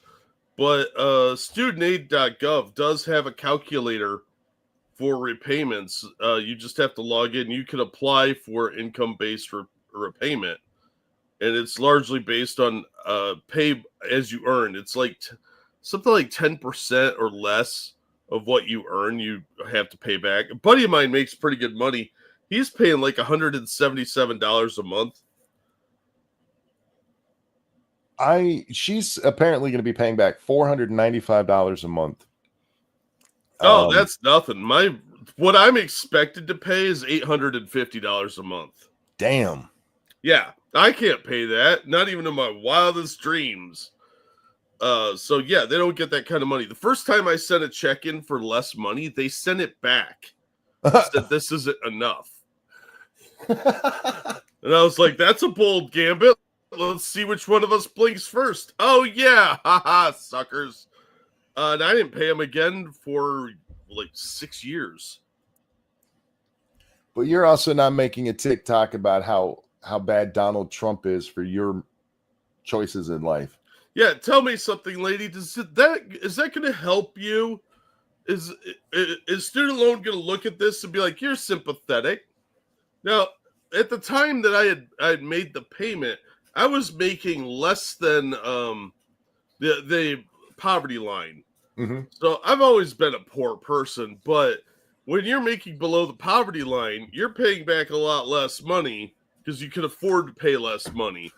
but studentaid.gov does have a calculator for repayments. You just have to log in. You can apply for income-based repayment, and it's largely based on pay as you earn. It's like something like 10% or less of what you earn, you have to pay back. A buddy of mine makes pretty good money. He's paying like $177 a month. She's apparently going to be paying back $495 a month. Oh, that's nothing. What I'm expected to pay is $850 a month. Damn. Yeah, I can't pay that. Not even in my wildest dreams. So yeah, they don't get that kind of money. The first time I sent a check in for less money, they sent it back. Said this isn't enough. And I was like, that's a bold gambit. Let's see which one of us blinks first. Oh yeah, haha, suckers. And I didn't pay him again for like 6 years. But you're also not making a TikTok about how how bad Donald Trump is for your choices in life. Yeah, tell me something, lady. Is that going to help you? Is student loan going to look at this and be like, "You're sympathetic"? Now, at the time that I had made the payment, I was making less than the poverty line. Mm-hmm. So I've always been a poor person, but when you're making below the poverty line, you're paying back a lot less money because you can afford to pay less money.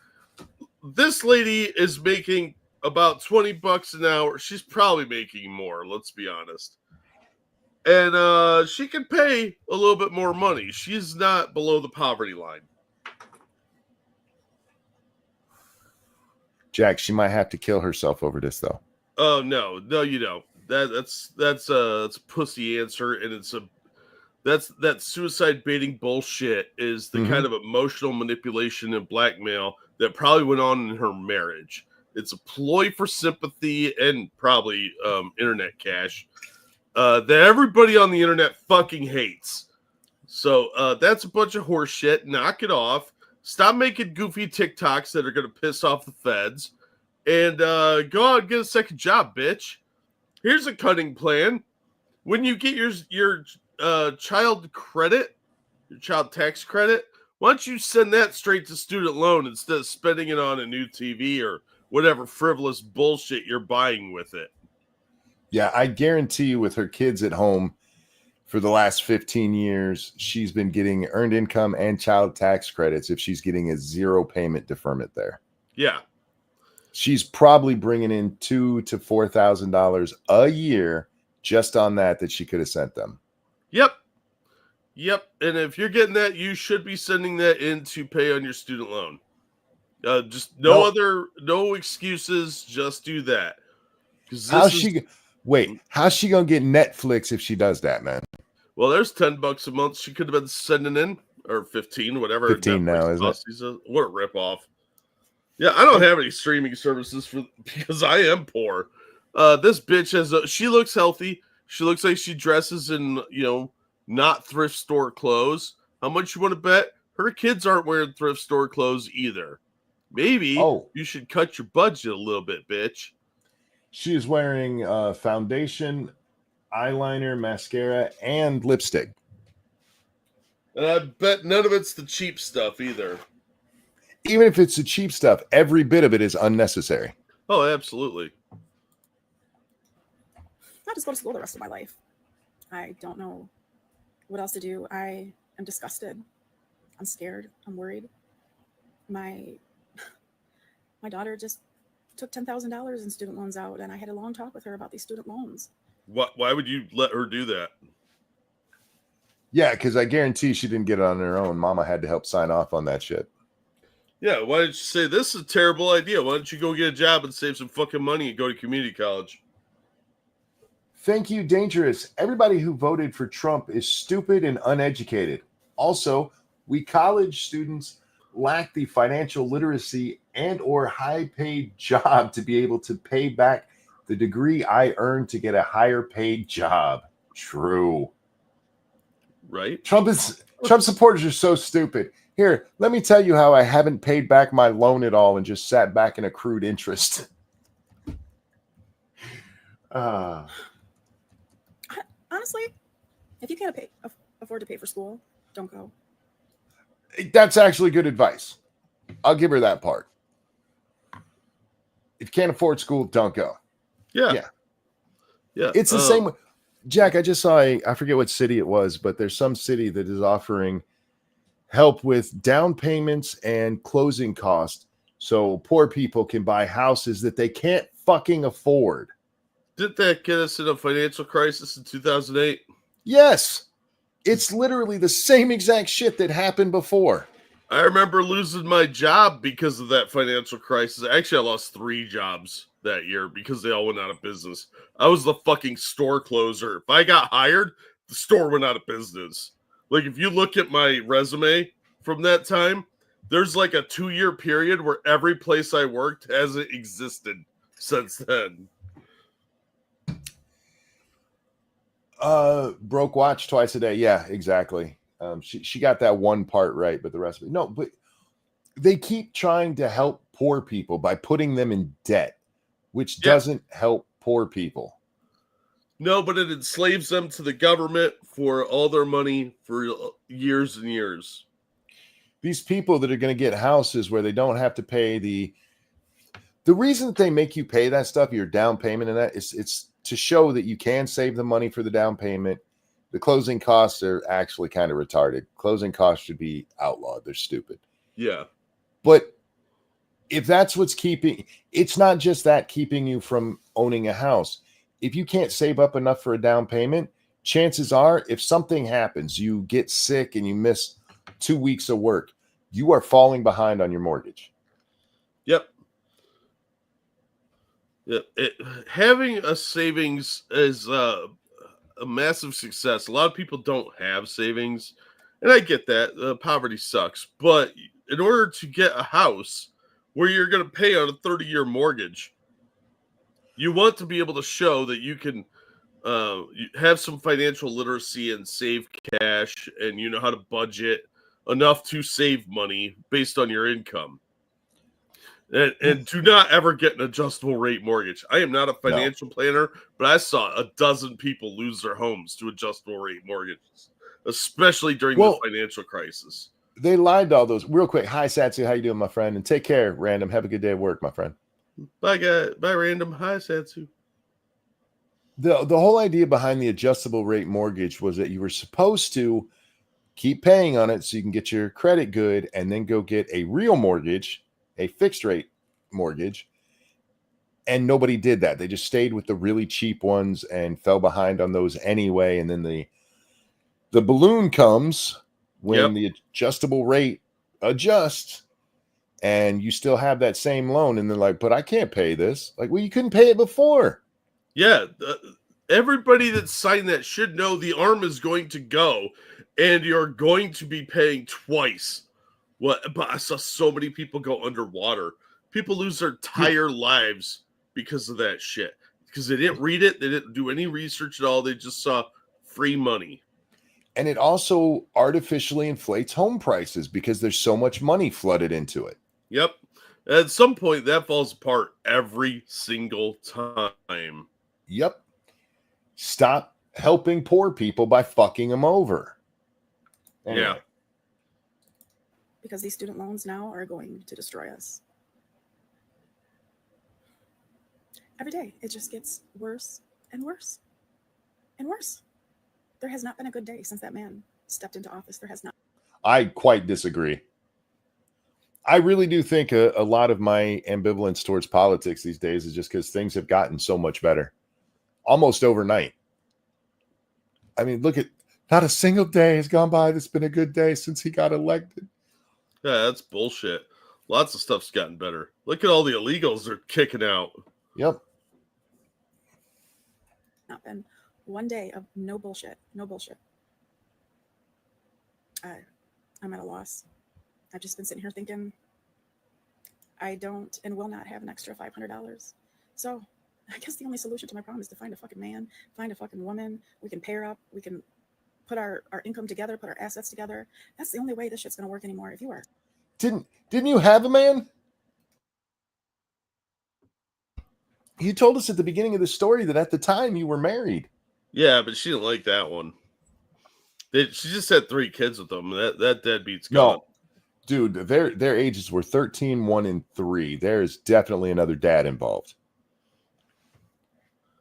This lady is making about $20 an hour. She's probably making more, let's be honest. And she can pay a little bit more money. She's not below the poverty line. Jack, she might have to kill herself over this, though. Oh no, you don't. That's a pussy answer, and that suicide baiting bullshit is the kind of emotional manipulation and blackmail that probably went on in her marriage. It's a ploy for sympathy and probably internet cash that everybody on the internet fucking hates. So that's a bunch of horse shit. Knock it off. Stop making goofy TikToks that are going to piss off the feds. And go out and get a second job, bitch. Here's a cutting plan. When you get your child credit, your child tax credit, why don't you send that straight to student loan instead of spending it on a new TV or whatever frivolous bullshit you're buying with it? Yeah, I guarantee you with her kids at home for the last 15 years, she's been getting earned income and child tax credits if she's getting a zero payment deferment there. Yeah. She's probably bringing in $2,000 to $4,000 a year just on that she could have sent them. Yep. And if you're getting that, you should be sending that in to pay on your student loan. Just no excuses. Just do that. How's she gonna get Netflix if she does that, man? Well, there's $10 a month she could have been sending in, or 15, whatever. 15 now, isn't it? What a ripoff. Yeah, I don't have any streaming services because I am poor. This bitch she looks healthy. She looks like she dresses in, not thrift store clothes. How much you want to bet? Her kids aren't wearing thrift store clothes either. Maybe you should cut your budget a little bit, bitch. She is wearing foundation, eyeliner, mascara, and lipstick. And I bet none of it's the cheap stuff either. Even if it's the cheap stuff, every bit of it is unnecessary. Oh, absolutely. I'll just go to school the rest of my life. I don't know what else to do. I am disgusted. I'm scared. I'm worried. My daughter just took $10,000 in student loans out, and I had a long talk with her about these student loans. Why would you let her do that? Yeah, because I guarantee she didn't get it on her own. Mama had to help sign off on that shit. Yeah, why didn't you say this is a terrible idea? Why don't you go get a job and save some fucking money and go to community college? Thank you, Dangerous. Everybody who voted for Trump is stupid and uneducated. Also, we college students lack the financial literacy and or high-paid job to be able to pay back the degree I earned to get a higher paid job. True. Right? Trump supporters are so stupid. Here, let me tell you how I haven't paid back my loan at all and just sat back in accrued interest. Honestly, if you can't afford to pay for school, don't go. That's actually good advice. I'll give her that part. If you can't afford school, don't go. Yeah. It's the same. Jack, I just saw I forget what city it was, but there's some city that is offering help with down payments and closing costs so poor people can buy houses that they can't fucking afford. Didn't that get us in a financial crisis in 2008? Yes. It's literally the same exact shit that happened before. I remember losing my job because of that financial crisis. Actually, I lost 3 jobs that year because they all went out of business. I was the fucking store closer. If I got hired, the store went out of business. Like, if you look at my resume from that time, there's like a 2-year period where every place I worked hasn't existed since then. Broke watch twice a day. Yeah, exactly. She got that one part right, but the rest of it. No, but they keep trying to help poor people by putting them in debt, which doesn't help poor people. No, but it enslaves them to the government for all their money for years and years. These people that are going to get houses where they don't have to pay the reason that they make you pay that stuff, your down payment, and that it's to show that you can save the money for the down payment. The closing costs are actually kind of retarded. Closing costs should be outlawed. They're stupid. Yeah. But if that's what's it's not just that keeping you from owning a house. If you can't save up enough for a down payment, chances are if something happens, you get sick and you miss 2 weeks of work, you are falling behind on your mortgage. Yep. Having a savings is a massive success. A lot of people don't have savings, and I get that. Poverty sucks. But in order to get a house where you're going to pay on a 30-year mortgage, you want to be able to show that you can have some financial literacy and save cash, and you know how to budget enough to save money based on your income. And do not ever get an adjustable rate mortgage. I am not a financial planner, but I saw a dozen people lose their homes to adjustable rate mortgages, especially during the financial crisis. They lied to all those. Real quick. Hi, Satsu. How you doing, my friend? And take care, Random. Have a good day at work, my friend. Bye, guys. Bye, Random. Hi, Satsu. The whole idea behind the adjustable rate mortgage was that you were supposed to keep paying on it so you can get your credit good and then go get a real mortgage, a fixed rate mortgage. And nobody did that. They just stayed with the really cheap ones and fell behind on those anyway. And then the balloon comes when the adjustable rate adjusts and you still have that same loan. And they're like, but I can't pay this. Like, well, you couldn't pay it before. Yeah. Everybody that signed that should know the arm is going to go and you're going to be paying twice. But I saw so many people go underwater. People lose their entire lives because of that shit. Because they didn't read it. They didn't do any research at all. They just saw free money. And it also artificially inflates home prices because there's so much money flooded into it. Yep. At some point, that falls apart every single time. Yep. Stop helping poor people by fucking them over. Anyway. Yeah. Because these student loans now are going to destroy us. Every day, it just gets worse and worse and worse. There has not been a good day since that man stepped into office. There has not. I quite disagree. I really do think a lot of my ambivalence towards politics these days is just because things have gotten so much better. Almost overnight. I mean, look at, not a single day has gone by that's been a good day since he got elected. Yeah, that's bullshit. Lots of stuff's gotten better. Look at all the illegals they're kicking out. Yep. Not been one day of no bullshit. No bullshit. I'm at a loss. I've just been sitting here thinking I don't and will not have an extra $500. So I guess the only solution to my problem is to find a fucking man, find a fucking woman. We can pair up. We can put our income together, put our assets together. That's the only way this shit's going to work anymore. If you are. Didn't you have a man? You told us at the beginning of the story that at the time you were married. Yeah, but she didn't like that one. She just had 3 kids with them. That deadbeat's gone. No, dude, their ages were 13, 1, and 3. There is definitely another dad involved.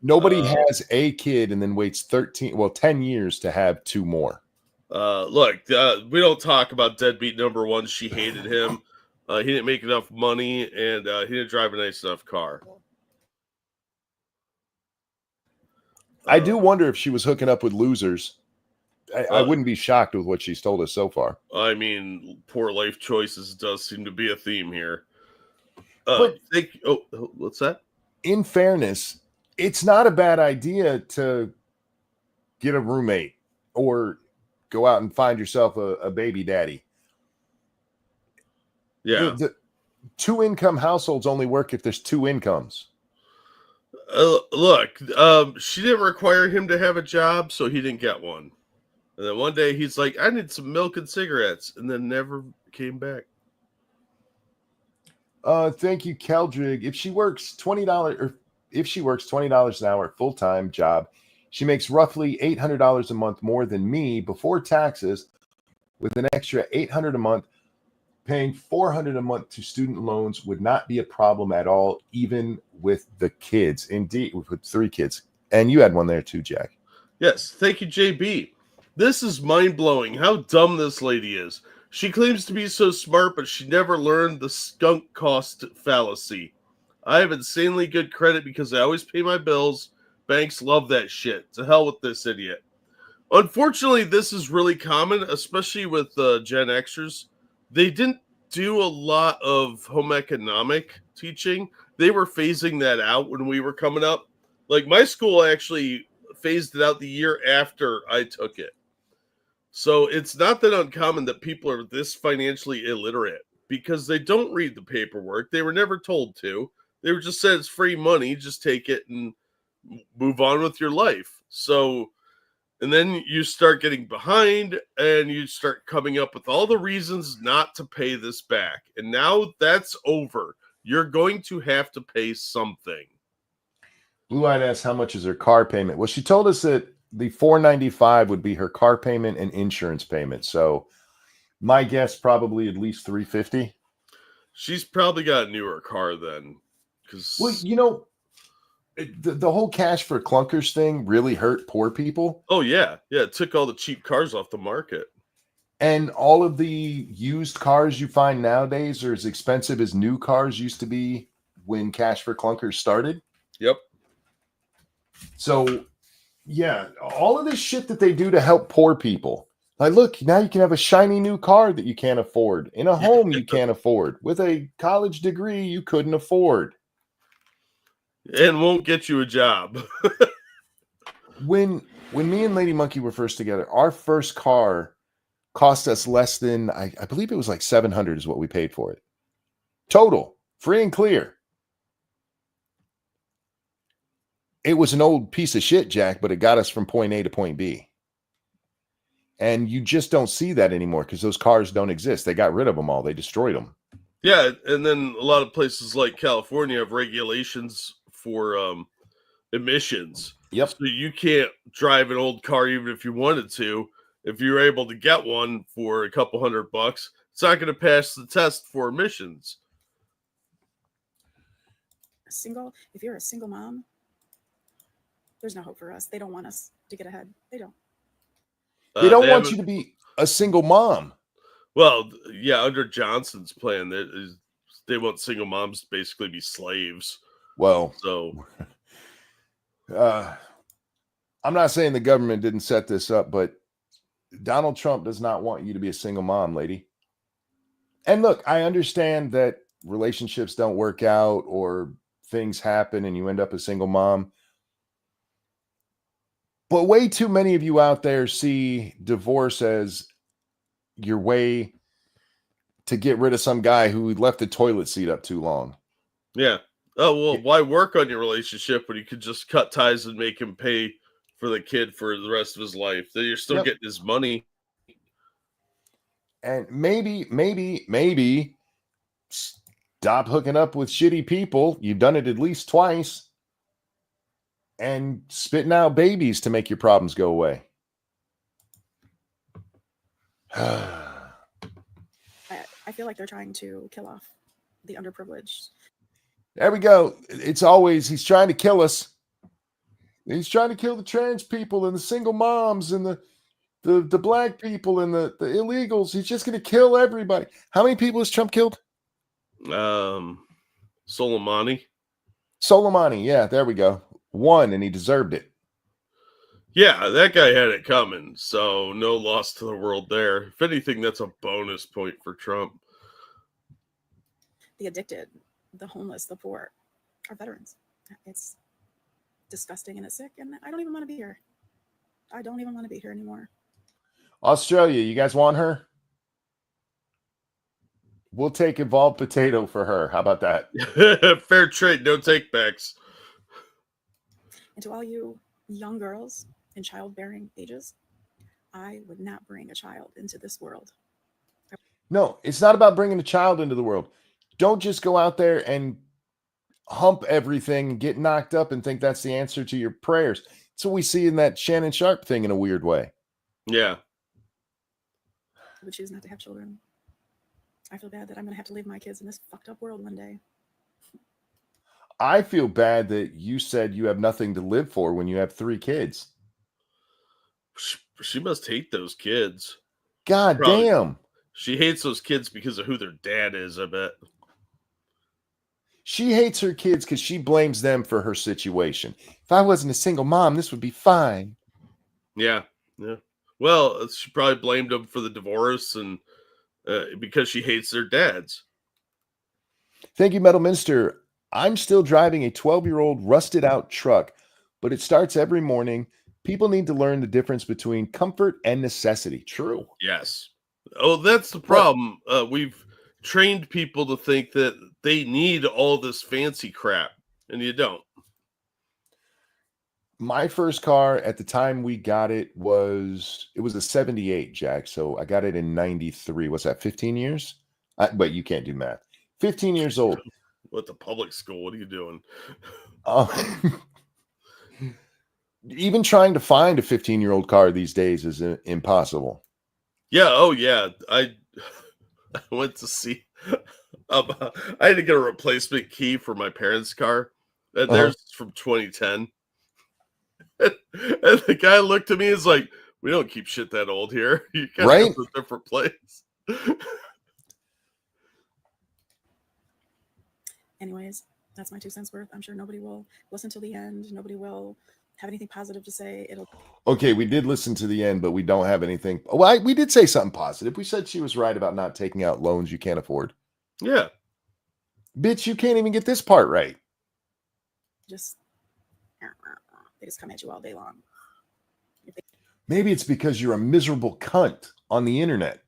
Nobody has a kid and then waits 10 years to have 2 more. Look, we don't talk about deadbeat number 1. She hated him. He didn't make enough money, and he didn't drive a nice enough car. I do wonder if she was hooking up with losers. I wouldn't be shocked with what she's told us so far. I mean, poor life choices does seem to be a theme here. What's that? In fairness, it's not a bad idea to get a roommate or go out and find yourself a baby daddy. Yeah. The 2-income households only work if there's 2 incomes. Look, she didn't require him to have a job, so he didn't get one. And then one day he's like, I need some milk and cigarettes, and then never came back. Thank you, Keldrig. If she works $20 an hour full-time job, she makes roughly $800 a month more than me before taxes, with an extra $800 a month. Paying $400 a month to student loans would not be a problem at all, even with the kids. Indeed, with 3 kids. And you had one there too, Jack. Yes, thank you, JB. This is mind-blowing how dumb this lady is. She claims to be so smart, but she never learned the skunk cost fallacy. I have insanely good credit because I always pay my bills. Banks love that shit. To hell with this idiot. Unfortunately, this is really common, especially with Gen Xers. They didn't do a lot of home economic teaching. They were phasing that out when we were coming up. Like, my school actually phased it out the year after I took it. So it's not that uncommon that people are this financially illiterate because they don't read the paperwork. They were never told to. They were just said it's free money, just take it and move on with your life. So, and then you start getting behind and you start coming up with all the reasons not to pay this back. And now that's over. You're going to have to pay something. Blue Eyed asks, how much is her car payment? Well, she told us that the $495 would be her car payment and insurance payment. So my guess, probably at least $350. She's probably got a newer car then. Well, you know, the whole cash for clunkers thing really hurt poor people. Oh, yeah. Yeah, it took all the cheap cars off the market. And all of the used cars you find nowadays are as expensive as new cars used to be when cash for clunkers started. Yep. So, yeah, all of this shit that they do to help poor people. Like, look, now you can have a shiny new car that you can't afford, in a home you can't afford, with a college degree you couldn't afford. And won't get you a job. When me and Lady Monkey were first together, our first car cost us less than, I believe it was like $700 is what we paid for it. Total, free and clear. It was an old piece of shit, Jack, but it got us from point A to point B. And you just don't see that anymore because those cars don't exist. They got rid of them all. They destroyed them. Yeah, and then a lot of places like California have regulations for emissions. Yep. So you can't drive an old car even if you wanted to. If you're able to get one for a couple $100, it's not going to pass the test for emissions. If you're a single mom, there's no hope for us. They don't want us to get ahead. They don't. They don't want you to be a single mom. Well, yeah, under Johnson's plan, they want single moms to basically be slaves. Well, so I'm not saying the government didn't set this up, but Donald Trump does not want you to be a single mom, lady. And look, I understand that relationships don't work out or things happen and you end up a single mom. But way too many of you out there see divorce as your way to get rid of some guy who left the toilet seat up too long. Yeah. Oh, well, why work on your relationship when you could just cut ties and make him pay for the kid for the rest of his life? Then you're still getting his money. And maybe stop hooking up with shitty people. You've done it at least twice. And spitting out babies to make your problems go away. I feel like they're trying to kill off the underprivileged. There we go. It's always, he's trying to kill us. He's trying to kill the trans people and the single moms and the black people and the illegals. He's just going to kill everybody. How many people has Trump killed? Soleimani. Yeah, there we go. 1, and he deserved it. Yeah, that guy had it coming, so no loss to the world there. If anything, that's a bonus point for Trump. The addicted, the homeless, the poor, our veterans. It's disgusting and it's sick, and I don't even want to be here. I don't even want to be here anymore. Australia, you guys want her? We'll take Evolved Potato for her. How about that? Fair trade, no takebacks. And to all you young girls in childbearing ages, I would not bring a child into this world. No, it's not about bringing a child into the world. Don't just go out there and hump everything and get knocked up and think that's the answer to your prayers. That's what we see in that Shannon Sharp thing in a weird way. Yeah. I would choose not to have children. I feel bad that I'm going to have to leave my kids in this fucked up world one day. I feel bad that you said you have nothing to live for when you have 3 kids. She must hate those kids. God damn. She hates those kids because of who their dad is, I bet. She hates her kids because she blames them for her situation. If I wasn't a single mom, this would be fine. Yeah. Yeah. Well, she probably blamed them for the divorce and because she hates their dads. Thank you, Metal Minister. I'm still driving a 12-year-old rusted out truck, but it starts every morning. People need to learn the difference between comfort and necessity. True. Yes. Oh, that's the problem. We've trained people to think that they need all this fancy crap, and you don't. My first car at the time we got it was a 78, Jack. So I got it in 93. What's that, 15 years? But you can't do math. 15 years old. What, the public school? What are you doing? Even trying to find a 15-year-old car these days is impossible. Yeah. Oh, yeah. I went to see. I had to get a replacement key for my parents' car. And theirs is from 2010. And the guy looked at me and was like, "We don't keep shit that old here. You gotta Right? go to a different place." Anyways, that's my 2 cents worth. I'm sure nobody will listen to the end. Nobody will have anything positive to say. Okay, we did listen to the end, but we don't have anything. Well, we did say something positive. We said she was right about not taking out loans you can't afford. Yeah. Bitch, you can't even get this part right. Just, they just come at you all day long. Maybe it's because you're a miserable cunt on the internet.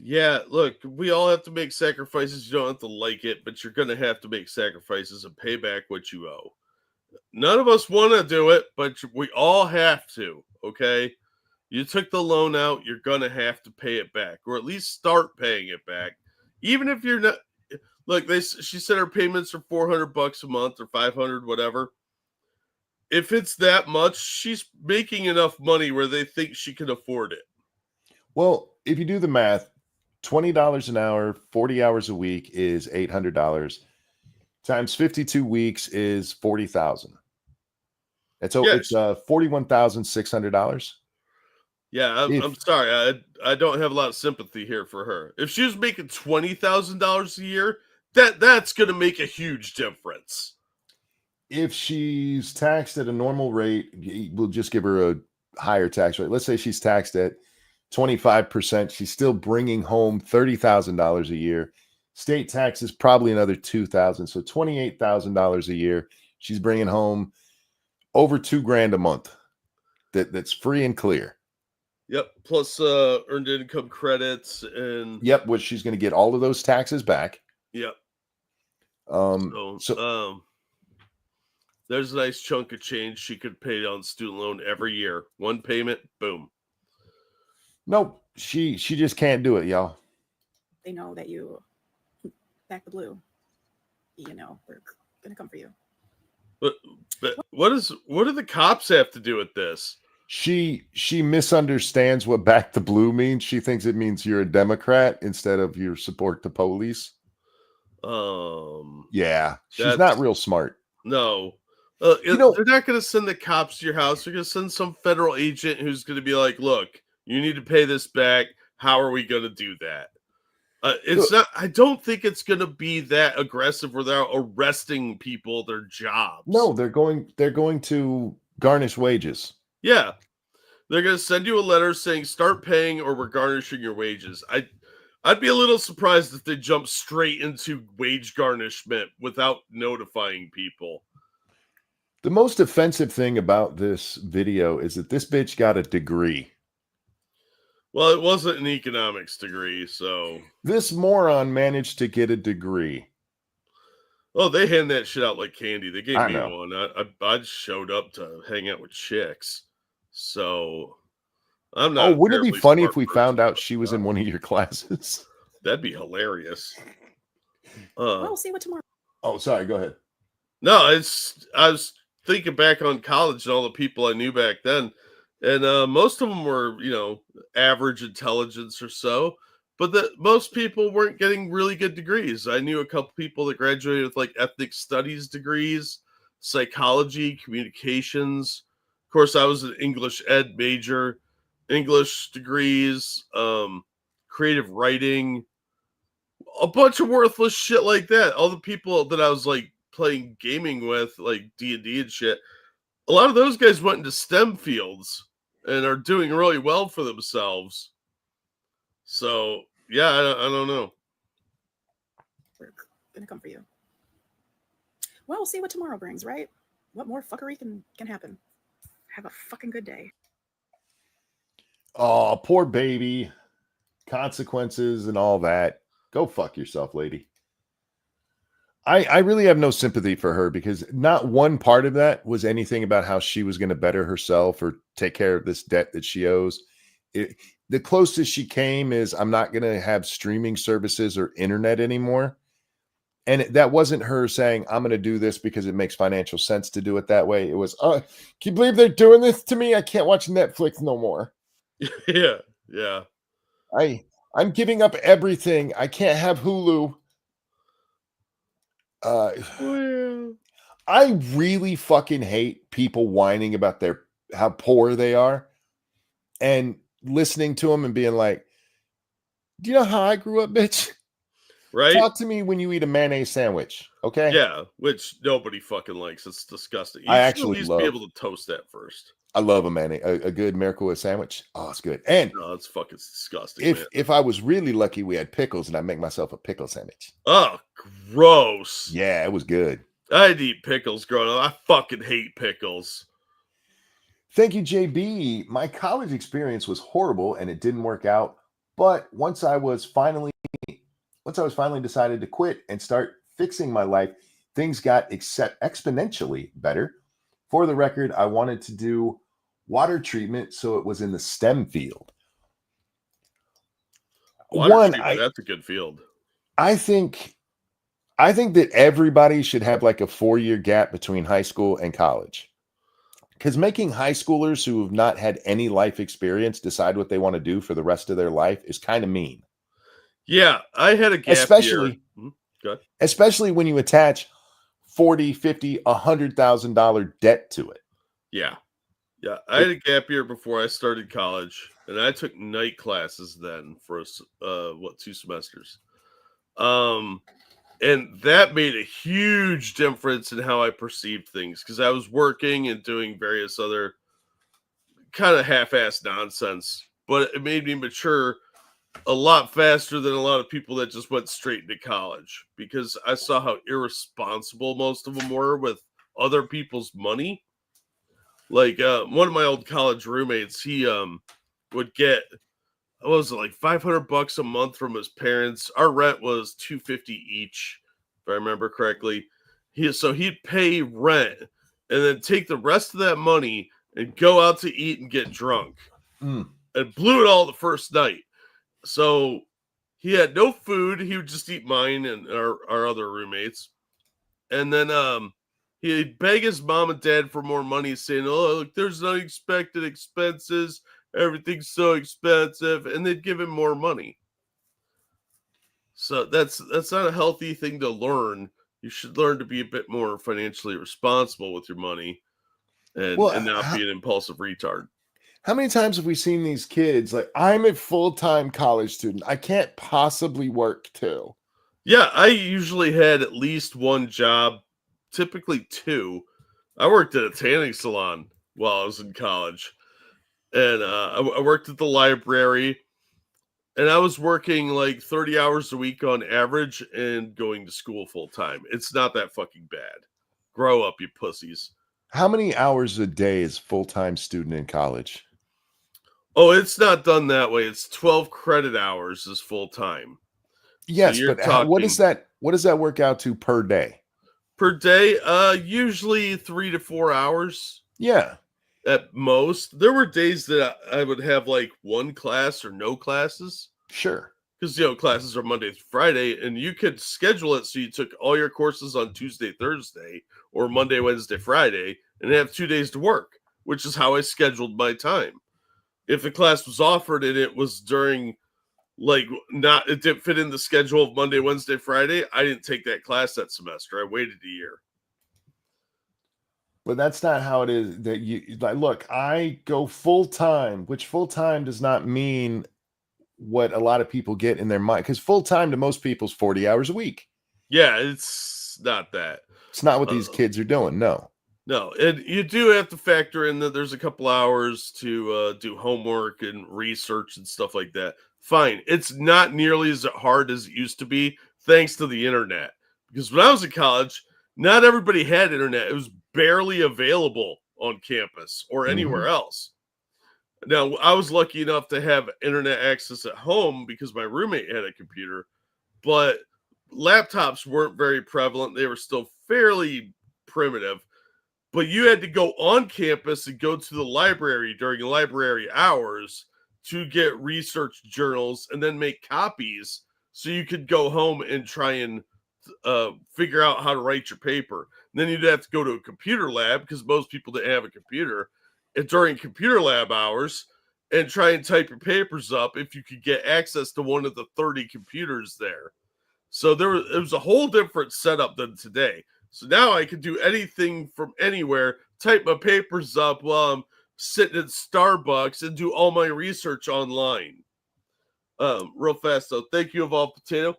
Yeah, look, we all have to make sacrifices. You don't have to like it, but you're going to have to make sacrifices and pay back what you owe. None of us want to do it, but we all have to, okay? You took the loan out, you're going to have to pay it back, or at least start paying it back. Even if you're not, look, she said her payments are $400 a month or 500, whatever. If it's that much, she's making enough money where they think she can afford it. Well, if you do the math, $20 an hour, 40 hours a week is $800. Times 52 weeks is $40,000. It's $41,600. Yeah, I'm sorry. I don't have a lot of sympathy here for her. If she was making $20,000 a year, that's going to make a huge difference. If she's taxed at a normal rate, we'll just give her a higher tax rate. Let's say she's taxed at 25%. She's still bringing home $30,000 a year. State tax is probably another $2,000, so $28,000 a year. She's bringing home over $2,000 a month. That's free and clear. Yep. Plus earned income credits and which she's going to get all of those taxes back. Yep. So there's a nice chunk of change she could pay on student loan every year. One payment, boom. Nope, she just can't do it, y'all. They know that you back the blue. You know, we're gonna come for you. But what do the cops have to do with this? She misunderstands what back the blue means. She thinks it means you're a Democrat instead of your support the police. Yeah, she's not real smart. No. They're not going to send the cops to your house. They're going to send some federal agent who's going to be like, "Look, you need to pay this back. How are we going to do that?" It's not. I don't think it's going to be that aggressive where they're arresting people their jobs. No, they're going to garnish wages. Yeah, they're going to send you a letter saying start paying or we're garnishing your wages. I'd be a little surprised if they jump straight into wage garnishment without notifying people. The most offensive thing about this video is that this bitch got a degree. Well, it wasn't an economics degree, so... This moron managed to get a degree. Oh, they hand that shit out like candy. They gave me one. I just showed up to hang out with chicks. So, I'm not... Oh, wouldn't it be funny if we found out she was in one of your classes? That'd be hilarious. Well, we'll see what tomorrow. Oh, sorry. Go ahead. No, I was thinking back on college and all the people I knew back then, and most of them were, average intelligence or so, but most people weren't getting really good degrees. I knew a couple people that graduated with like ethnic studies degrees, psychology, communications. Of course, I was an English ed major, English degrees, creative writing, a bunch of worthless shit like that. All the people that I was like playing gaming with, like D&D and shit, a lot of those guys went into STEM fields and are doing really well for themselves. So yeah, I don't know. We're gonna come for you. Well, we'll see what tomorrow brings, right? What more fuckery can happen? Have a fucking good day. Oh, poor baby. Consequences and all that. Go fuck yourself, lady. I really have no sympathy for her because not one part of that was anything about how she was going to better herself or take care of this debt that she owes. The closest she came is I'm not going to have streaming services or internet anymore. And that wasn't her saying, I'm going to do this because it makes financial sense to do it that way. It was, can you believe they're doing this to me? I can't watch Netflix no more. Yeah. I'm giving up everything. I can't have Hulu. I really fucking hate people whining about how poor they are and listening to them and being like, do you know how I grew up, bitch? Right? Talk to me when you eat a mayonnaise sandwich, okay? Yeah, which nobody fucking likes. It's disgusting. You I should actually at least love. be able to toast that first. I love a good Miracle Whip sandwich. Oh, it's good. And no, it's fucking disgusting. If I was really lucky, we had pickles, and I'd make myself a pickle sandwich. Oh, gross. Yeah, it was good. I'd eat pickles growing up. I fucking hate pickles. Thank you, JB. My college experience was horrible, and it didn't work out. But once I was finally decided to quit and start fixing my life, things got exponentially better. For the record, I wanted to do water treatment, so it was in the STEM field. Water treatment, that's a good field. I think that everybody should have like a 4-year gap between high school and college. Because making high schoolers who have not had any life experience decide what they want to do for the rest of their life is kind of mean. Yeah, I had a gap year. Especially when you attach $40,000, $50,000, $100,000 debt to it. Yeah. I had a gap year before I started college, and I took night classes then for 2 semesters. And that made a huge difference in how I perceived things because I was working and doing various other kind of half-assed nonsense, but it made me mature a lot faster than a lot of people that just went straight into college because I saw how irresponsible most of them were with other people's money. Like one of my old college roommates, he would get like $500 a month from his parents. Our rent was $250 each, if I remember correctly. He'd pay rent and then take the rest of that money and go out to eat and get drunk. And blew it all the first night. So he had no food. He would just eat mine and our other roommates. And then he'd beg his mom and dad for more money, saying, oh, look, there's unexpected expenses. Everything's so expensive. And they'd give him more money. So that's not a healthy thing to learn. You should learn to be a bit more financially responsible with your money and not be an impulsive retard. How many times have we seen these kids like, I'm a full-time college student. I can't possibly work too. Yeah, I usually had at least one job, typically 2. I worked at a tanning salon while I was in college. And I worked at the library. And I was working like 30 hours a week on average and going to school full time. It's not that fucking bad. Grow up, you pussies. How many hours a day is full-time student in college? Oh, it's not done that way. It's 12 credit hours is full time. Yes, so but what does that work out to per day? Per day, usually 3 to 4 hours. Yeah. At most. There were days that I would have like one class or no classes. Sure. because classes are Monday through Friday, and you could schedule it so you took all your courses on Tuesday, Thursday, or Monday, Wednesday, Friday, and have 2 days to work, which is how I scheduled my time. If a class was offered and it was during it didn't fit in the schedule of Monday, Wednesday, Friday, I didn't take that class that semester. I waited a year. But that's not how it is. That you look, I go full time, which full time does not mean what a lot of people get in their mind, because full time to most people is 40 hours a week. Yeah, it's not that. It's not what these kids are doing. No, and you do have to factor in that there's a couple hours to do homework and research and stuff like that. Fine, it's not nearly as hard as it used to be, thanks to the internet. Because when I was in college, not everybody had internet. It was barely available on campus or anywhere else. Now, I was lucky enough to have internet access at home because my roommate had a computer, but laptops weren't very prevalent. They were still fairly primitive, but you had to go on campus and go to the library during library hours to get research journals and then make copies so you could go home and try and figure out how to write your paper. And then you'd have to go to a computer lab because most people didn't have a computer, and during computer lab hours, and try and type your papers up if you could get access to one of the 30 computers there. So it was a whole different setup than today. So now I can do anything from anywhere, type my papers up while I'm sitting at Starbucks and do all my research online. Real fast though, thank you, Evolved Potato.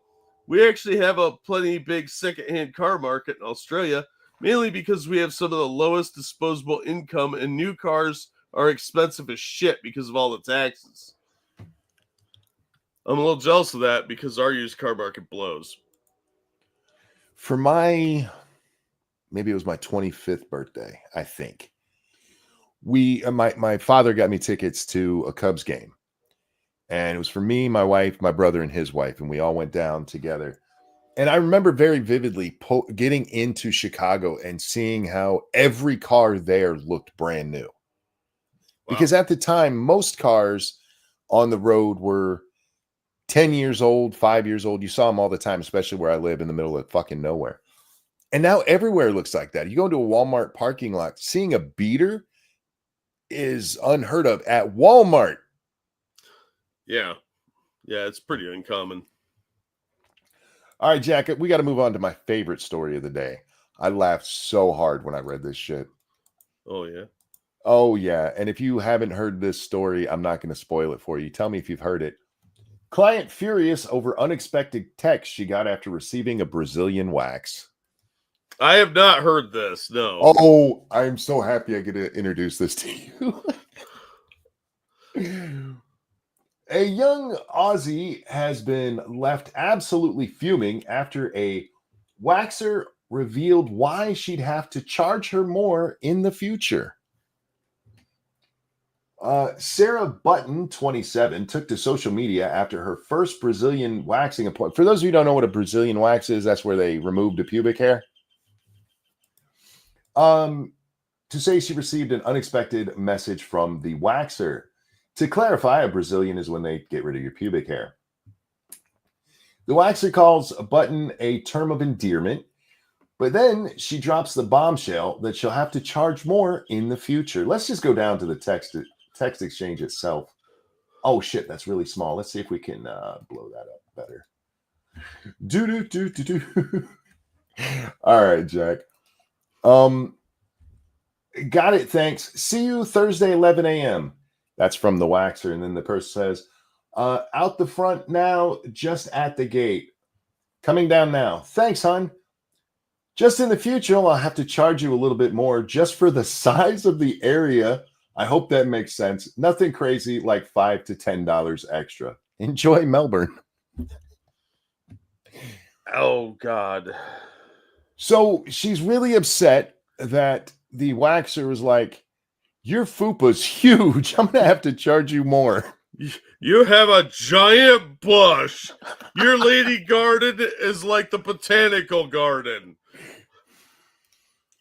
We actually have a plenty big secondhand car market in Australia, mainly because we have some of the lowest disposable income, and new cars are expensive as shit because of all the taxes. I'm a little jealous of that because our used car market blows. For maybe it was my 25th birthday, I think. My father got me tickets to a Cubs game. And it was for me, my wife, my brother, and his wife. And we all went down together. And I remember very vividly getting into Chicago and seeing how every car there looked brand new. Wow. Because at the time, most cars on the road were 10 years old, 5 years old. You saw them all the time, especially where I live in the middle of fucking nowhere. And now everywhere looks like that. You go into a Walmart parking lot, seeing a beater is unheard of at Walmart. Yeah, it's pretty uncommon. All right, Jack, we got to move on to my favorite story of the day. I laughed so hard when I read this shit. Oh, yeah? Oh, yeah. And if you haven't heard this story, I'm not going to spoil it for you. Tell me if you've heard it. Client furious over unexpected text she got after receiving a Brazilian wax. I have not heard this, no. Oh, I'm so happy I get to introduce this to you. A young Aussie has been left absolutely fuming after a waxer revealed why she'd have to charge her more in the future. Sarah Button, 27, took to social media after her first Brazilian waxing appointment. For those of you who don't know what a Brazilian wax is, that's where they remove the pubic hair. To say she received an unexpected message from the waxer. To clarify, a Brazilian is when they get rid of your pubic hair. The waxer calls a Button a term of endearment, but then she drops the bombshell that she'll have to charge more in the future. Let's just go down to the text exchange itself. Oh, shit, that's really small. Let's see if we can blow that up better. All right, Jack. Got it, thanks. See you Thursday, 11 a.m. That's from the waxer. And then the person says, out the front now, just at the gate. Coming down now. Thanks, hon. Just in the future, I'll have to charge you a little bit more just for the size of the area. I hope that makes sense. Nothing crazy, like $5 to $10 extra. Enjoy Melbourne. Oh, God. So she's really upset that the waxer was like, your fupa's huge. I'm going to have to charge you more. You have a giant bush. Your lady garden is like the botanical garden.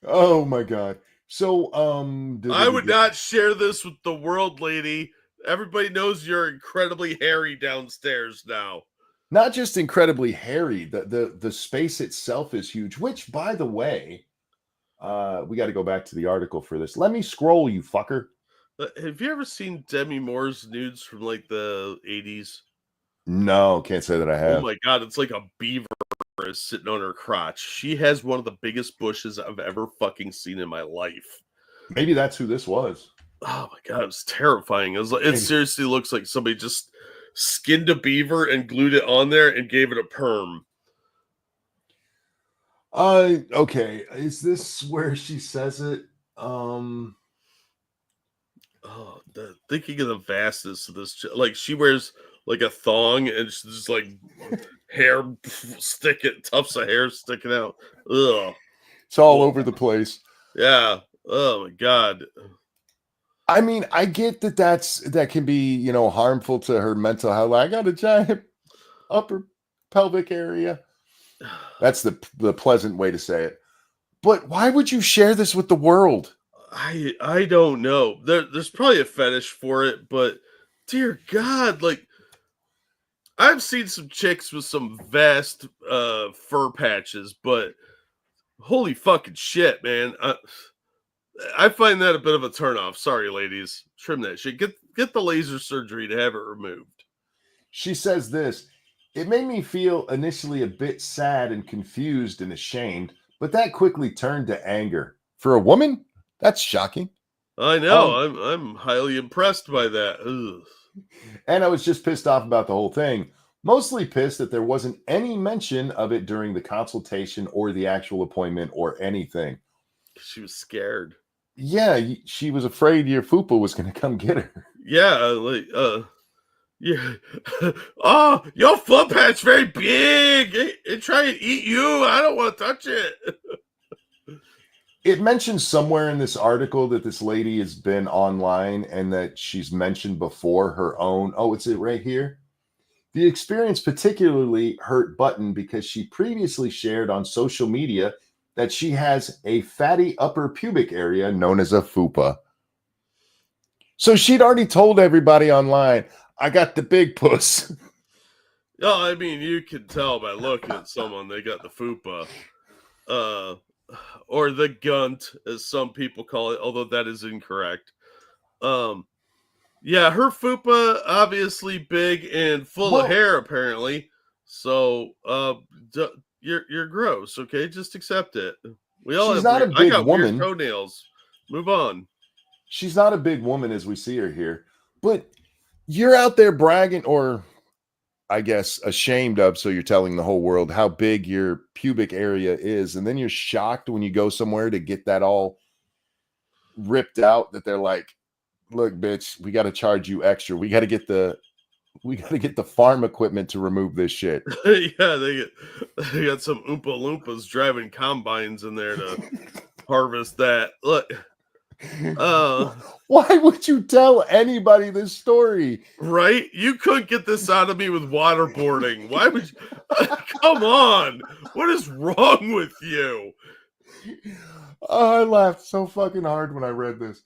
Oh, my God. So, I would not share this with the world, lady. Everybody knows you're incredibly hairy downstairs now. Not just incredibly hairy, the space itself is huge, which, by the way, we got to go back to the article for this. Let me scroll, you fucker. Have you ever seen Demi Moore's nudes from like the 80s? No, can't say that I Oh have. my god, it's like a beaver is sitting on her crotch. She has one of the biggest bushes I've ever fucking seen in my life. Maybe that's who this was. Oh my god, it was terrifying. It seriously looks like somebody just skinned a beaver and glued it on there and gave it a perm. Okay. Is this where she says it? Thinking of the vastness of this, like she wears like a thong and she's just like hair tufts of hair sticking out. Ugh. It's all over the place. Yeah. Oh my god. I mean, I get that can be, harmful to her mental health. I got a giant upper pelvic area. That's the pleasant way to say it. But why would you share this with the world? I don't know. There's probably a fetish for it, but dear God, like I've seen some chicks with some vast fur patches, but holy fucking shit, man. I find that a bit of a turnoff. Sorry, ladies. Trim that shit. Get the laser surgery to have it removed. She says this. It made me feel initially a bit sad and confused and ashamed, but that quickly turned to anger. For a woman, that's shocking. I know. I'm highly impressed by that. Ugh. And I was just pissed off about the whole thing. Mostly pissed that there wasn't any mention of it during the consultation or the actual appointment or anything. She was scared. Yeah, she was afraid your fupa was going to come get her. Yeah, yeah. Oh, your foot patch very big. It try and eat you. I don't want to touch it. It mentions somewhere in this article that this lady has been online and that she's mentioned before her own. Oh, it's it right here. The experience particularly hurt Button because she previously shared on social media that she has a fatty upper pubic area known as a fupa. So she'd already told everybody online, I got the big puss. No, I mean, you can tell by looking at someone they got the fupa. Or the gunt, as some people call it, although that is incorrect. Yeah, her fupa obviously big and full of hair, apparently. So, you're gross. Okay, just accept it. We all she's have not a big I got woman. weird toenails. Move on. She's not a big woman as we see her here, but you're out there bragging, or I guess ashamed of, so you're telling the whole world how big your pubic area is, and then you're shocked when you go somewhere to get that all ripped out that they're like, look, bitch, we got to charge you extra. We got to get the farm equipment to remove this shit. Yeah, they got some Oompa Loompas driving combines in there to harvest that. Look. Why would you tell anybody this story? Right? You couldn't get this out of me with waterboarding. Why would you? Come on. What is wrong with you? Oh, I laughed so fucking hard when I read this.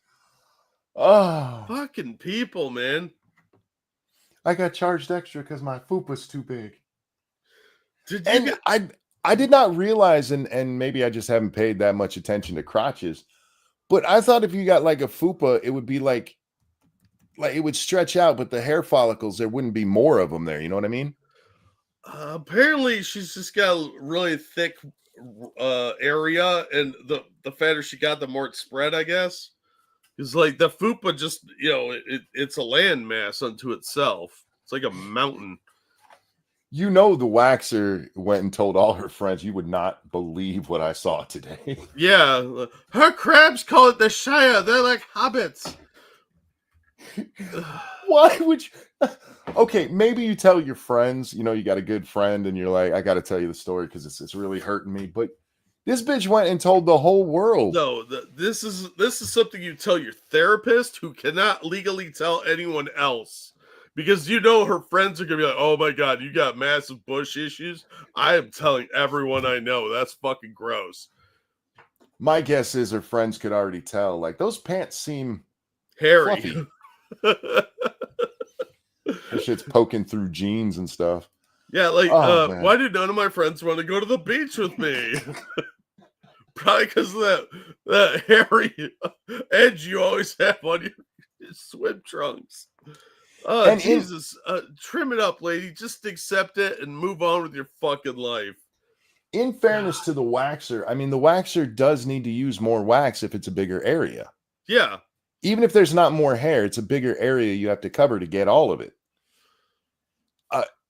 Oh, fucking people, man. I got charged extra because my fupa's too big. And I did not realize, and maybe I just haven't paid that much attention to crotches, but I thought if you got like a fupa, it would be like it would stretch out, but the hair follicles, there wouldn't be more of them there. You know what I mean? Apparently, she's just got a really thick area, and the fatter she got, the more it spread, I guess. Because like the fupa just, it's a landmass unto itself. It's like a mountain. The waxer went and told all her friends, you would not believe what I saw today. Yeah. Her crabs call it the Shire. They're like hobbits. Why would you? Okay, maybe you tell your friends, you got a good friend and you're like, I got to tell you the story because it's really hurting me. But this bitch went and told the whole world. No, this is something you tell your therapist who cannot legally tell anyone else. Because her friends are going to be like, oh my God, you got massive bush issues. I am telling everyone I know. That's fucking gross. My guess is her friends could already tell. Like, those pants seem hairy. Fluffy. That shit's poking through jeans and stuff. Yeah, like, man. why did none of my friends want to go to the beach with me? Probably because of that hairy edge you always have on your swim trunks. Oh, And Jesus. Trim it up, lady. Just accept it and move on with your fucking life. in fairness to the waxer, I mean, the waxer does need to use more wax if it's a bigger area. Yeah. Even if there's not more hair, it's a bigger area you have to cover to get all of it.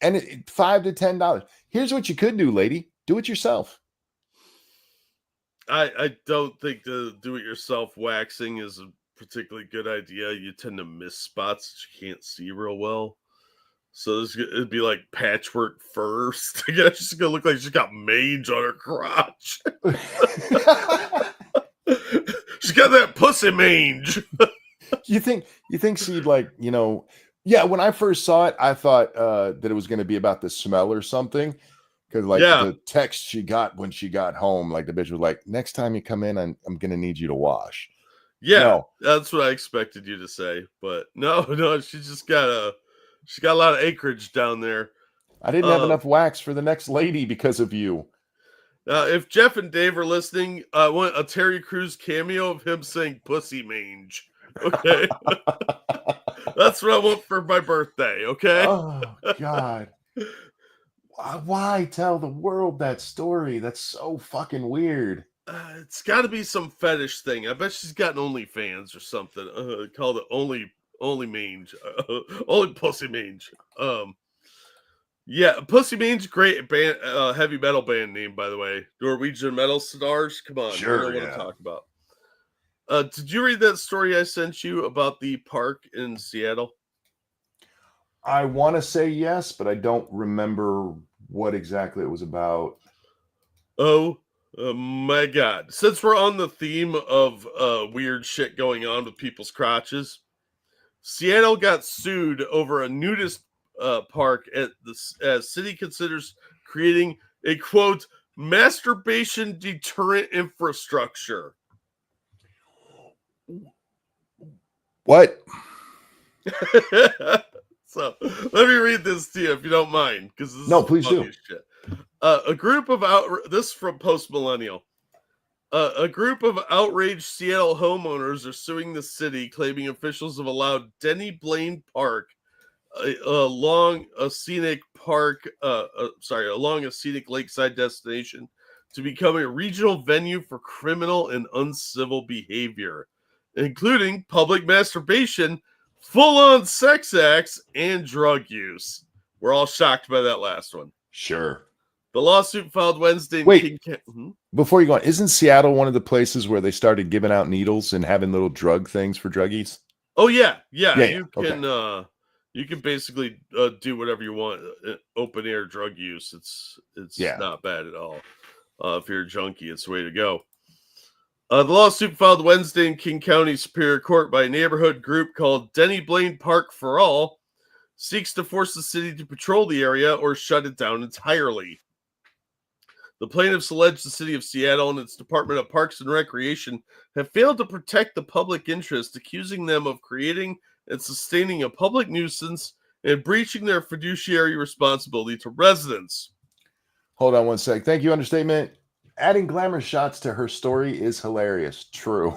And $5 to $10. Here's what you could do, lady. Do it yourself. I don't think the do-it-yourself waxing is a particularly good idea. You tend to miss spots that you can't see real well. So it'd be like patchwork first. She's gonna look like she's got mange on her crotch. She's got that pussy mange. You think she'd yeah, when I first saw it, I thought that it was going to be about the smell or something. Because the text she got when she got home, like the bitch was like, next time you come in, I'm going to need you to wash. Yeah, that's what I expected you to say. But no, she's got a lot of acreage down there. I didn't have enough wax for the next lady because of you. If Jeff and Dave are listening, I want a Terry Crews cameo of him saying pussy mange. Okay. That's what I want for my birthday, okay? Oh, God. Why tell the world that story? That's so fucking weird. It's got to be some fetish thing. I bet she's got an OnlyFans or something. Called it only mange. Only pussy mange. Yeah, Pussy Mange, great band, heavy metal band name, by the way. Norwegian Metal Stars. Come on, sure, you know what I'm talking about. Did you read that story I sent you about the park in Seattle? I want to say yes, but I don't remember what exactly it was about. Oh my God. Since we're on the theme of weird shit going on with people's crotches, Seattle got sued over a nudist park as city considers creating a, quote, masturbation deterrent infrastructure. What? So let me read this to you if you don't mind, because this is please do. Shit. A group of this from Post Millennial. A group of outraged Seattle homeowners are suing the city, claiming officials have allowed Denny Blaine Park along a scenic lakeside destination to become a regional venue for criminal and uncivil behavior, including public masturbation, full-on sex acts, and drug use. We're all shocked by that last one. Sure. The lawsuit filed Wednesday. Wait, before you go on, isn't Seattle one of the places where they started giving out needles and having little drug things for druggies? Oh yeah. You can you can basically do whatever you want. Open air drug use. It's not bad at all. If you're a junkie, it's the way to go. The lawsuit filed Wednesday in King County Superior Court by a neighborhood group called Denny Blaine Park for All seeks to force the city to patrol the area or shut it down entirely. The plaintiffs allege the city of Seattle and its Department of Parks and Recreation have failed to protect the public interest, accusing them of creating and sustaining a public nuisance and breaching their fiduciary responsibility to residents. Hold on one sec. Thank you, Understatement. Adding glamour shots to her story is hilarious. True.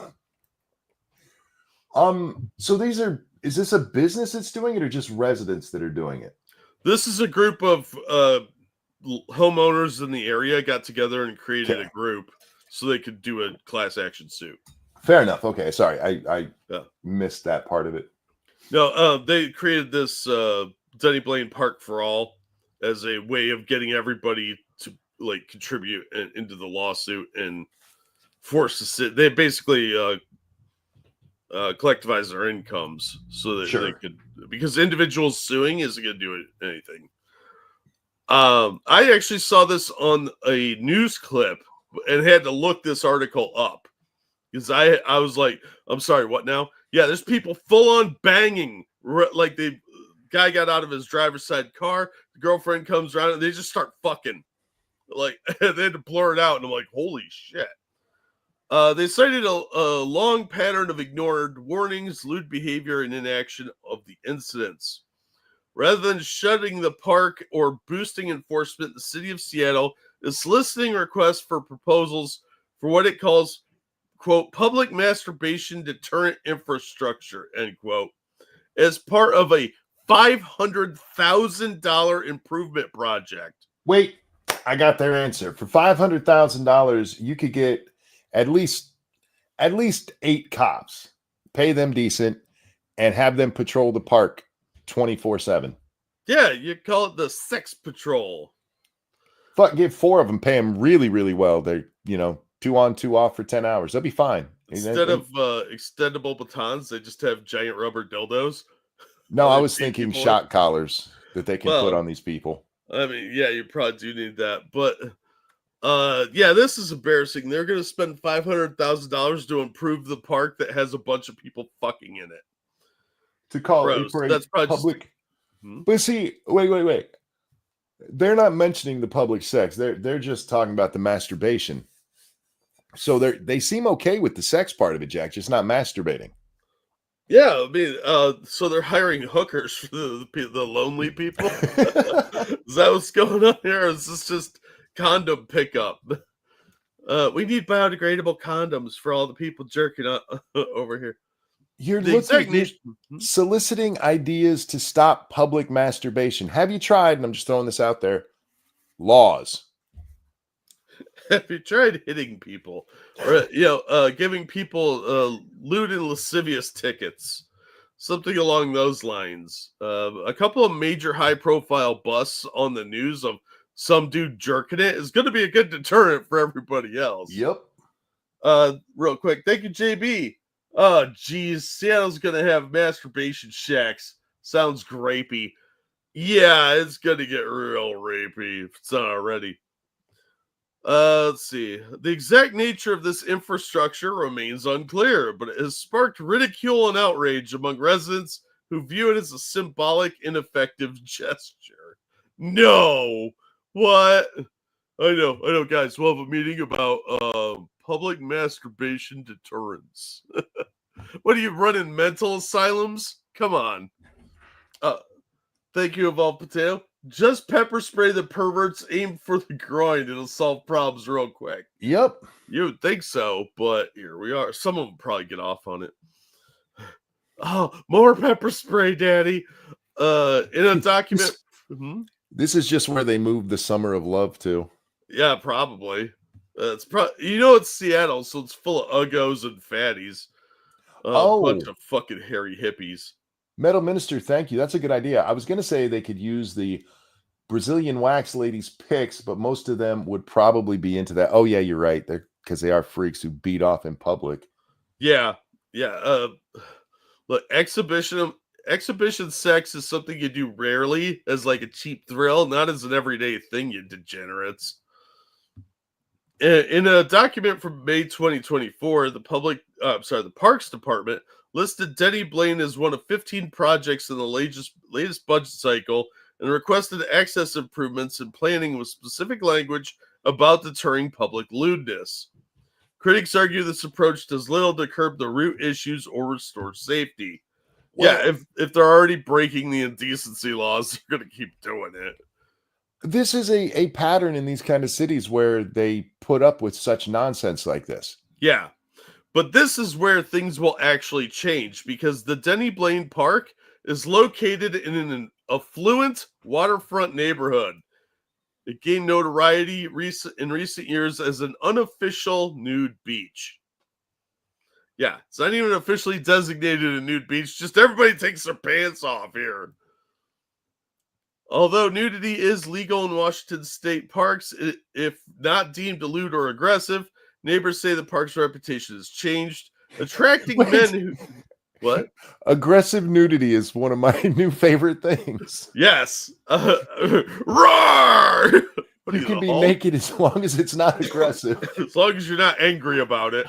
So is this a business that's doing it or just residents that are doing it? This is a group of homeowners in the area got together and created a group so they could do a class action suit. Fair enough. Okay. Sorry. I missed that part of it. No, they created this Denny Blaine Park for All as a way of getting everybody to contribute into the lawsuit and force the city. They basically collectivize their incomes so that they could, because individuals suing isn't going to do anything. I actually saw this on a news clip and had to look this article up because I was like, I'm sorry, what now? Yeah, there's people full on banging. Like the guy got out of his driver's side car, the girlfriend comes around and they just start fucking. Like they had to blur it out, and I'm like, holy shit. They cited a long pattern of ignored warnings, lewd behavior, and inaction of the incidents. Rather than shutting the park or boosting enforcement, the city of Seattle is soliciting requests for proposals for what it calls, quote, public masturbation deterrent infrastructure, end quote, as part of a $500,000 improvement project. Wait, I got their answer. For $500,000, you could get at least 8 cops, pay them decent, and have them patrol the park 24/7. Yeah, you call it the sex patrol. Fuck, give 4 of them, pay them really, really well. They're 2 on, 2 off for 10 hours. They'll be fine. Instead of extendable batons, they just have giant rubber dildos. No, I was thinking shock collars that they can put on these people. I mean, yeah, you probably do need that, but yeah, this is embarrassing. They're going to spend $500,000 to improve the park that has a bunch of people fucking in it. To call it for that's probably public. But see, wait. They're not mentioning the public sex. They're just talking about the masturbation. So they seem okay with the sex part of it, Jack, just not masturbating. Yeah, I mean, so they're hiring hookers for the lonely people. Is that what's going on here? Or is this just condom pickup? We need biodegradable condoms for all the people jerking up over here. You're soliciting ideas to stop public masturbation. Have you tried, and I'm just throwing this out there, laws? Have you tried hitting people or giving people lewd and lascivious tickets, something along those lines? A couple of major high-profile busts on the news of some dude jerking it is going to be a good deterrent for everybody else. Yep. Real quick, thank you, JB. Oh, geez, Seattle's going to have masturbation shacks. Sounds grapey. Yeah, it's going to get real rapey if it's not already. Let's see. The exact nature of this infrastructure remains unclear, but it has sparked ridicule and outrage among residents who view it as a symbolic, ineffective gesture. No! What? I know, guys. We'll have a meeting about public masturbation deterrence. What are you running, mental asylums? Come on. Thank you, Evolved Potato. Just pepper spray the perverts, aim for the groin. It'll solve problems real quick. Yep. You would think so, but here we are. Some of them probably get off on it. Oh, more pepper spray, Daddy. In a document. This is just where they moved the Summer of Love to. Yeah, probably. It's it's Seattle, so it's full of uggos and fatties. A bunch of fucking hairy hippies. Metal Minister, thank you. That's a good idea. I was going to say they could use the Brazilian wax ladies' pics, but most of them would probably be into that. Oh, yeah, you're right. Because they are freaks who beat off in public. Yeah. Look, exhibition sex is something you do rarely as like a cheap thrill, not as an everyday thing, you degenerates. In a document from May 2024, the Parks Department listed Denny Blaine as one of 15 projects in the latest budget cycle and requested access improvements and planning with specific language about deterring public lewdness. Critics argue this approach does little to curb the root issues or restore safety. Well, yeah, if they're already breaking the indecency laws, they're going to keep doing it. This is a pattern in these kind of cities where they put up with such nonsense like this. Yeah. But this is where things will actually change because the Denny Blaine Park is located in an affluent waterfront neighborhood. It gained notoriety in recent years as an unofficial nude beach. Yeah, it's not even officially designated a nude beach, just everybody takes their pants off here. Although nudity is legal in Washington state parks, if not deemed lewd or aggressive, neighbors say the park's reputation has changed, attracting men who... What? Aggressive nudity is one of my new favorite things. Yes. Roar! You can be naked as long as it's not aggressive. As long as you're not angry about it.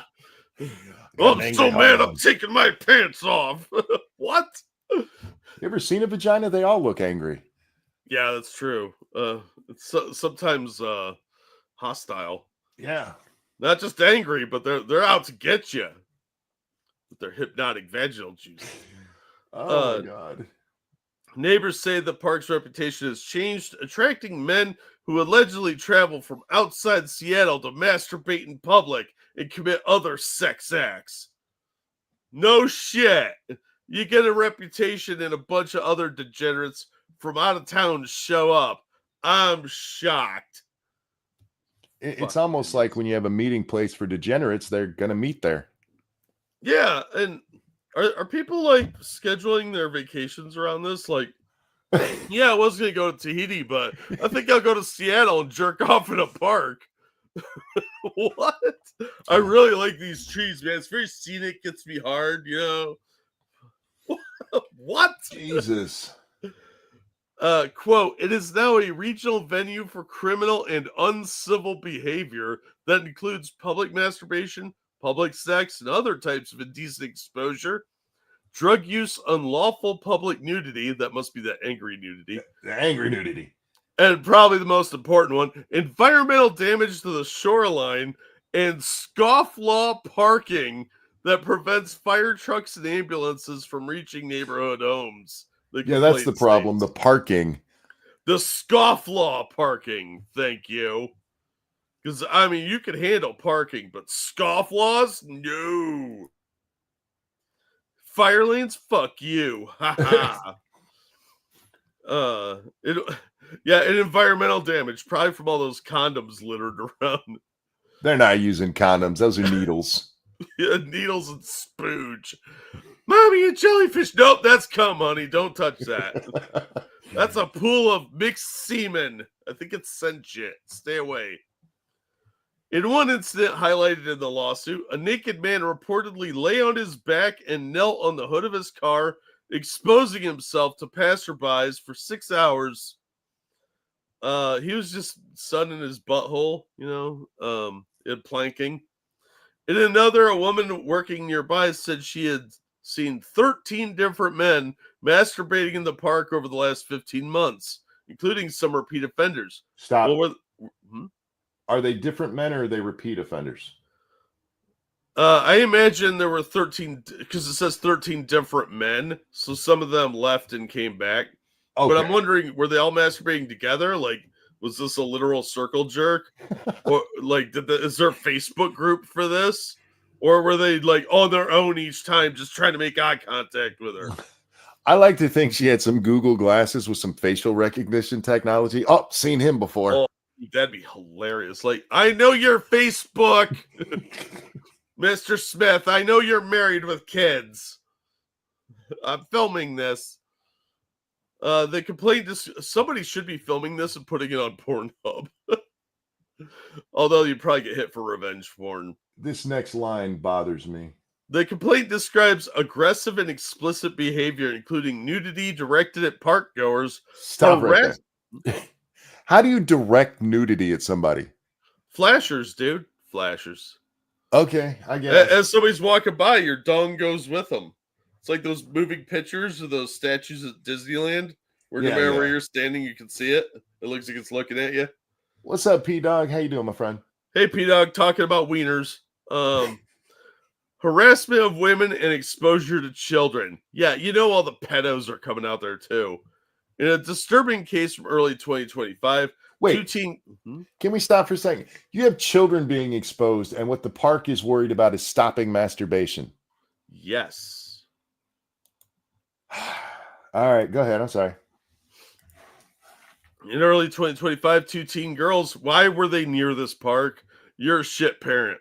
Oh, I'm so mad I'm taking my pants off. What? You ever seen a vagina? They all look angry. Yeah, that's true. It's sometimes hostile. Yeah. Not just angry, but they're out to get you with their hypnotic vaginal juice. Oh my God. Neighbors say the park's reputation has changed, attracting men who allegedly travel from outside Seattle to masturbate in public and commit other sex acts. No shit. You get a reputation and a bunch of other degenerates from out of town show up. I'm shocked. It's almost like when you have a meeting place for degenerates, they're going to meet there. Yeah, and are people like scheduling their vacations around this? Like, yeah, I was going to go to Tahiti, but I think I'll go to Seattle and jerk off in a park. What? I really like these trees, man. It's very scenic, gets me hard, you know. What? Jesus. Quote, it is now a regional venue for criminal and uncivil behavior that includes public masturbation, public sex, and other types of indecent exposure, drug use, unlawful public nudity, that must be the angry nudity. The angry nudity. And probably the most important one, environmental damage to the shoreline and scofflaw parking that prevents fire trucks and ambulances from reaching neighborhood homes. Yeah, that's the problem. The parking. The scofflaw parking. Thank you. Because, I mean, you can handle parking, but scofflaws? No. Fire lanes? Fuck you. Ha ha. And environmental damage, probably from all those condoms littered around. They're not using condoms. Those are needles. Yeah, needles and spooge. Mommy, a jellyfish. Nope, that's cum, honey. Don't touch that. That's a pool of mixed semen. I think it's sentient. Stay away. In one incident highlighted in the lawsuit, a naked man reportedly lay on his back and knelt on the hood of his car, exposing himself to passerbys for 6 hours. He was just sunning his butthole, you know, and planking. In another, a woman working nearby said she had seen 13 different men masturbating in the park over the last 15 months, including some repeat offenders. Stop. Well, Are they different men or are they repeat offenders? I imagine there were 13, because it says 13 different men, so some of them left and came back. Okay. But I'm wondering, were they all masturbating together? Like, was this a literal circle jerk? Or like, is there a Facebook group for this? Or were they like on their own each time, just trying to make eye contact with her? I like to think she had some Google glasses with some facial recognition technology. Oh, seen him before. Oh, that'd be hilarious. Like, I know your Facebook, Mr. Smith. I know you're married with kids. I'm filming this. They complained somebody should be filming this and putting it on Pornhub. Although you'd probably get hit for revenge porn. This next line bothers me. The complaint describes aggressive and explicit behavior, including nudity directed at park goers. Stop right there. How do you direct nudity at somebody? Flashers, dude. Flashers. Okay, I guess. As somebody's walking by, your dong goes with them. It's like those moving pictures of those statues at Disneyland, where no matter where you're standing, you can see it. It looks like it's looking at you. What's up, P-Dog? How you doing, my friend? Hey, P-Dog, talking about wieners. Harassment of women and exposure to children. Yeah, you know all the pedos are coming out there, too. In a disturbing case from early 2025, wait, can we stop for a second? You have children being exposed, and what the park is worried about is stopping masturbation. Yes. All right, go ahead. I'm sorry. In early 2025, 2 teen girls. Why were they near this park? You're a shit parent.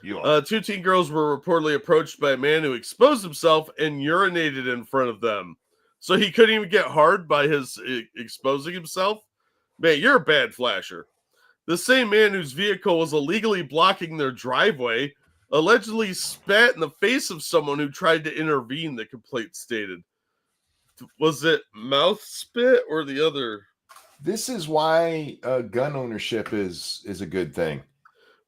2 teen girls were reportedly approached by a man who exposed himself and urinated in front of them. So he couldn't even get hard by his exposing himself? Man, you're a bad flasher. The same man whose vehicle was illegally blocking their driveway allegedly spat in the face of someone who tried to intervene, the complaint stated. Was it mouth spit or the other? This is why gun ownership is a good thing.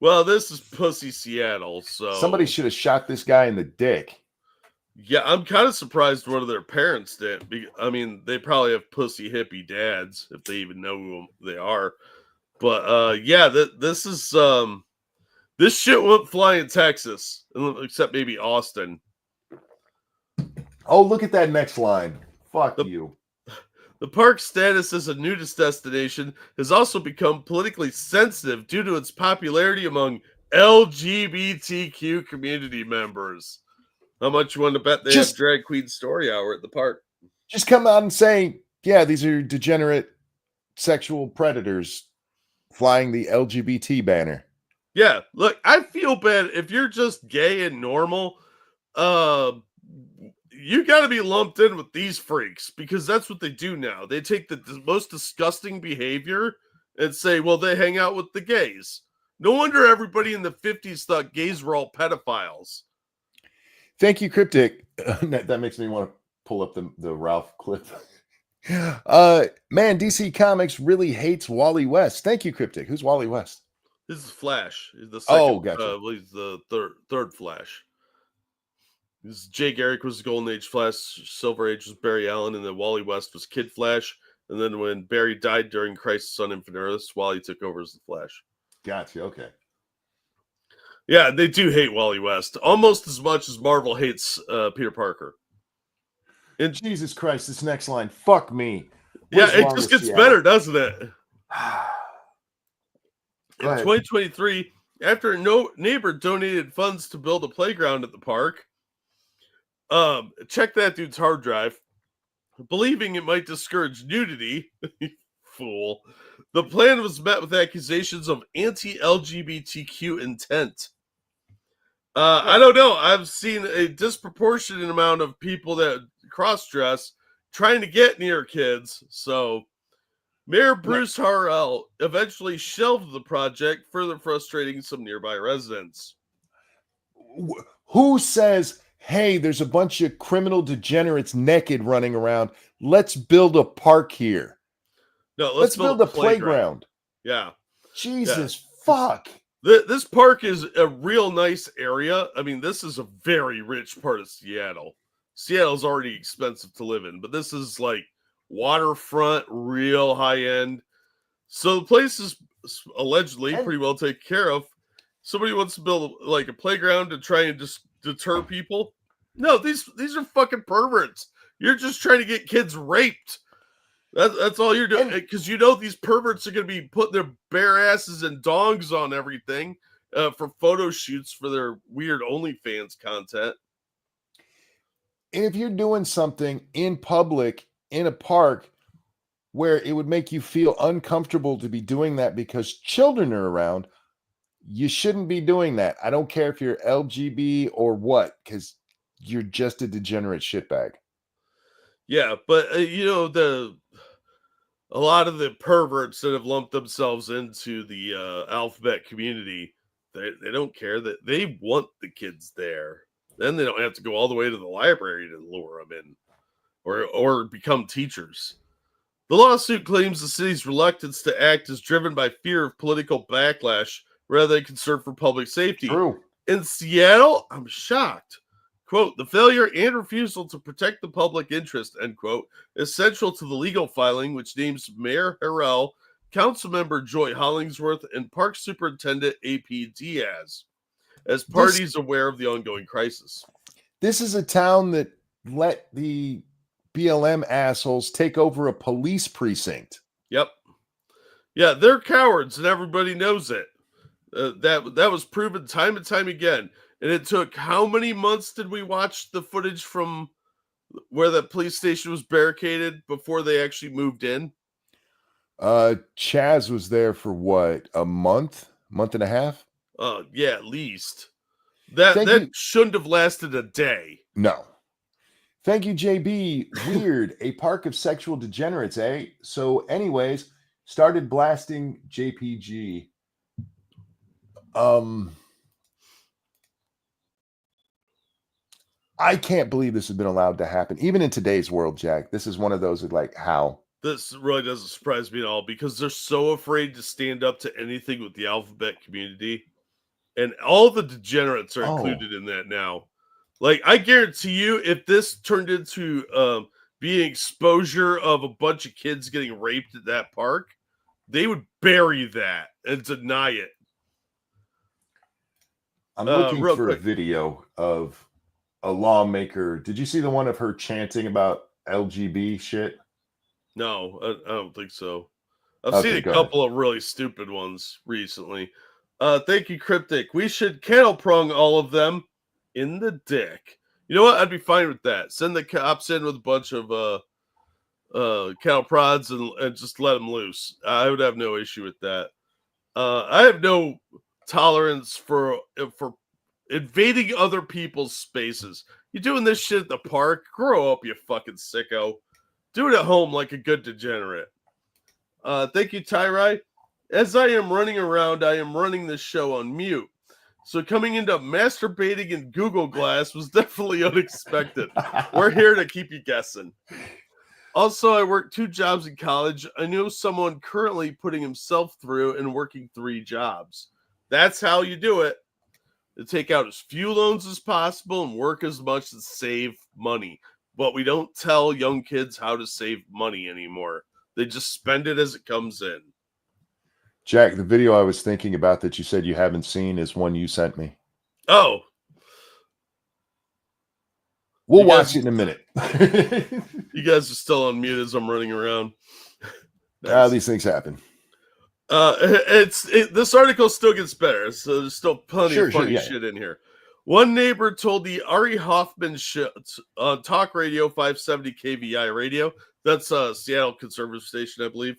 Well, this is Pussy Seattle, so somebody should have shot this guy in the dick. Yeah, I'm kind of surprised one of their parents did. I mean, they probably have pussy hippie dads if they even know who they are. But yeah, this is this shit won't fly in Texas, except maybe Austin. Oh, look at that next line. Fuck you. The park's status as a nudist destination has also become politically sensitive due to its popularity among LGBTQ community members. How much you want to bet they have drag queen story hour at the park? Just come out and say, yeah, these are degenerate sexual predators flying the LGBT banner. Yeah, look, I feel bad if you're just gay and normal. You got to be lumped in with these freaks because that's what they do now. They take the most disgusting behavior and say, well, they hang out with the gays. No wonder everybody in the 50s thought gays were all pedophiles. Thank you, Cryptic. That makes me want to pull up the Ralph clip. Man, DC Comics really hates Wally West. Thank you, Cryptic. Who's Wally West? This is Flash. He's the second, gotcha. He's the third Flash. This Jay Garrick was the Golden Age Flash, Silver Age was Barry Allen, and then Wally West was Kid Flash. And then when Barry died during Crisis on Infinite Earths, Wally took over as the Flash. Gotcha. Okay. Yeah, they do hate Wally West almost as much as Marvel hates Peter Parker. And Jesus Christ, this next line, fuck me. Yeah, it just gets better, doesn't it? In 2023, after a neighbor donated funds to build a playground at the park, check that dude's hard drive, believing it might discourage nudity. Fool. The plan was met with accusations of anti-LGBTQ intent. I don't know. I've seen a disproportionate amount of people that cross-dress trying to get near kids. So Mayor Bruce Harrell eventually shelved the project, further frustrating some nearby residents. Who says, hey, there's a bunch of criminal degenerates naked running around. Let's build a park here. No, let's build a playground. Yeah. Jesus, fuck. This park is a real nice area. I mean, this is a very rich part of Seattle. Seattle's already expensive to live in, but this is like waterfront, real high end. So the place is allegedly pretty well taken care of. Somebody wants to build like a playground to try and just deter people. No, these are fucking perverts. You're just trying to get kids raped. That's all you're doing, because you know these perverts are going to be putting their bare asses and dongs on everything for photo shoots for their weird OnlyFans content. And if you're doing something in public in a park where it would make you feel uncomfortable to be doing that because children are around, you shouldn't be doing that. I don't care if you're LGB or what, because you're just a degenerate shitbag. Yeah, but a lot of the perverts that have lumped themselves into the alphabet community, they don't care, that they want the kids there. Then they don't have to go all the way to the library to lure them in or become teachers. The lawsuit claims the city's reluctance to act is driven by fear of political backlash rather than concern for public safety. True. In Seattle, I'm shocked. Quote, the failure and refusal to protect the public interest, end quote, is central to the legal filing, which names Mayor Harrell, Councilmember Joy Hollingsworth, and Park Superintendent A.P. Diaz as parties aware of the ongoing crisis. This is a town that let the BLM assholes take over a police precinct. Yep. Yeah, they're cowards, and everybody knows it. That was proven time and time again. And it took how many months did we watch the footage from where the police station was barricaded before they actually moved in? Chaz was there for what, a month and a half? Yeah, at least. That shouldn't have lasted a day. No. Thank you, JB. Weird. A park of sexual degenerates, eh? So anyways, started blasting JPG. I can't believe this has been allowed to happen. Even in today's world, Jack, this is one of those like, how? This really doesn't surprise me at all because they're so afraid to stand up to anything with the alphabet community. And all the degenerates are included in that now. Like, I guarantee you, if this turned into being exposure of a bunch of kids getting raped at that park, they would bury that and deny it. I'm looking for a video of a lawmaker. Did you see the one of her chanting about LGB shit? No, I don't think so. I've Okay, seen a go ahead. couple of really stupid ones recently. Thank you, Cryptic. We should cattle prong all of them in the dick. You know what? I'd be fine with that. Send the cops in with a bunch of cattle prods and just let them loose. I would have no issue with that. I have no tolerance for invading other people's spaces. You doing this shit at the park? Grow up, you fucking sicko. Do it at home like a good degenerate. Thank you, Tyrai. As I am running around, I am running this show on mute. So coming into masturbating in Google Glass was definitely unexpected. We're here to keep you guessing. Also, I worked 2 jobs in college. I know someone currently putting himself through and working 3 jobs. That's how you do it. To take out as few loans as possible and work as much to save money. But we don't tell young kids how to save money anymore. They just spend it as it comes in. Jack, the video I was thinking about that you said you haven't seen is one you sent me. Oh. We'll watch it in a minute. You guys are still on mute as I'm running around. Nice. These things happen. This article still gets better, so there's still plenty of funny shit in here. One neighbor told the Ari Hoffman show on Talk Radio 570 KVI radio. That's a Seattle conservative station, I believe.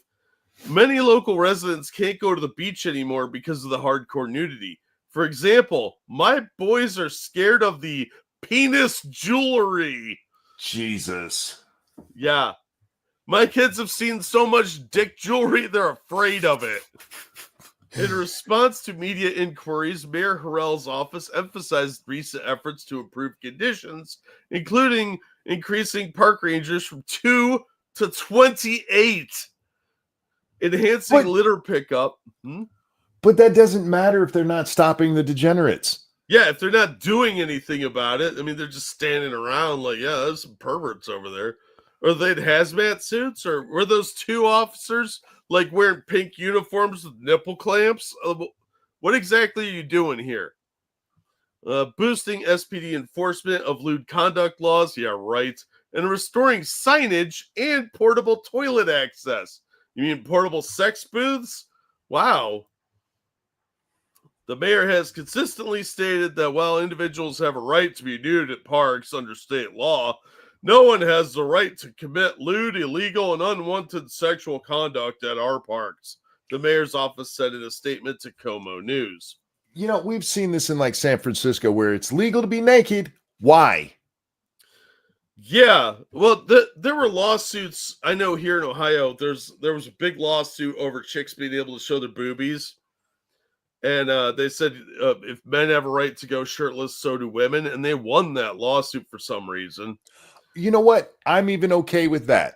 Many local residents can't go to the beach anymore because of the hardcore nudity. For example, my boys are scared of the penis jewelry. Jesus. Yeah. My kids have seen so much dick jewelry, they're afraid of it. In response to media inquiries, Mayor Harrell's office emphasized recent efforts to improve conditions, including increasing park rangers from 2 to 28, enhancing litter pickup. But that doesn't matter if they're not stopping the degenerates. Yeah, if they're not doing anything about it, I mean, they're just standing around like, yeah, there's some perverts over there. Or they had hazmat suits, or were those 2 officers like wearing pink uniforms with nipple clamps? What exactly are you doing here? Boosting SPD enforcement of lewd conduct laws, yeah, right. And restoring signage and portable toilet access. You mean portable sex booths? Wow. The mayor has consistently stated that while individuals have a right to be nude at parks under state law, no one has the right to commit lewd, illegal, and unwanted sexual conduct at our parks, the mayor's office said in a statement to Como News. You know, we've seen this in like San Francisco where it's legal to be naked. Why? Yeah, well, there were lawsuits. I know here in Ohio, there was a big lawsuit over chicks being able to show their boobies. And they said if men have a right to go shirtless, so do women. And they won that lawsuit for some reason. You know what? I'm even okay with that.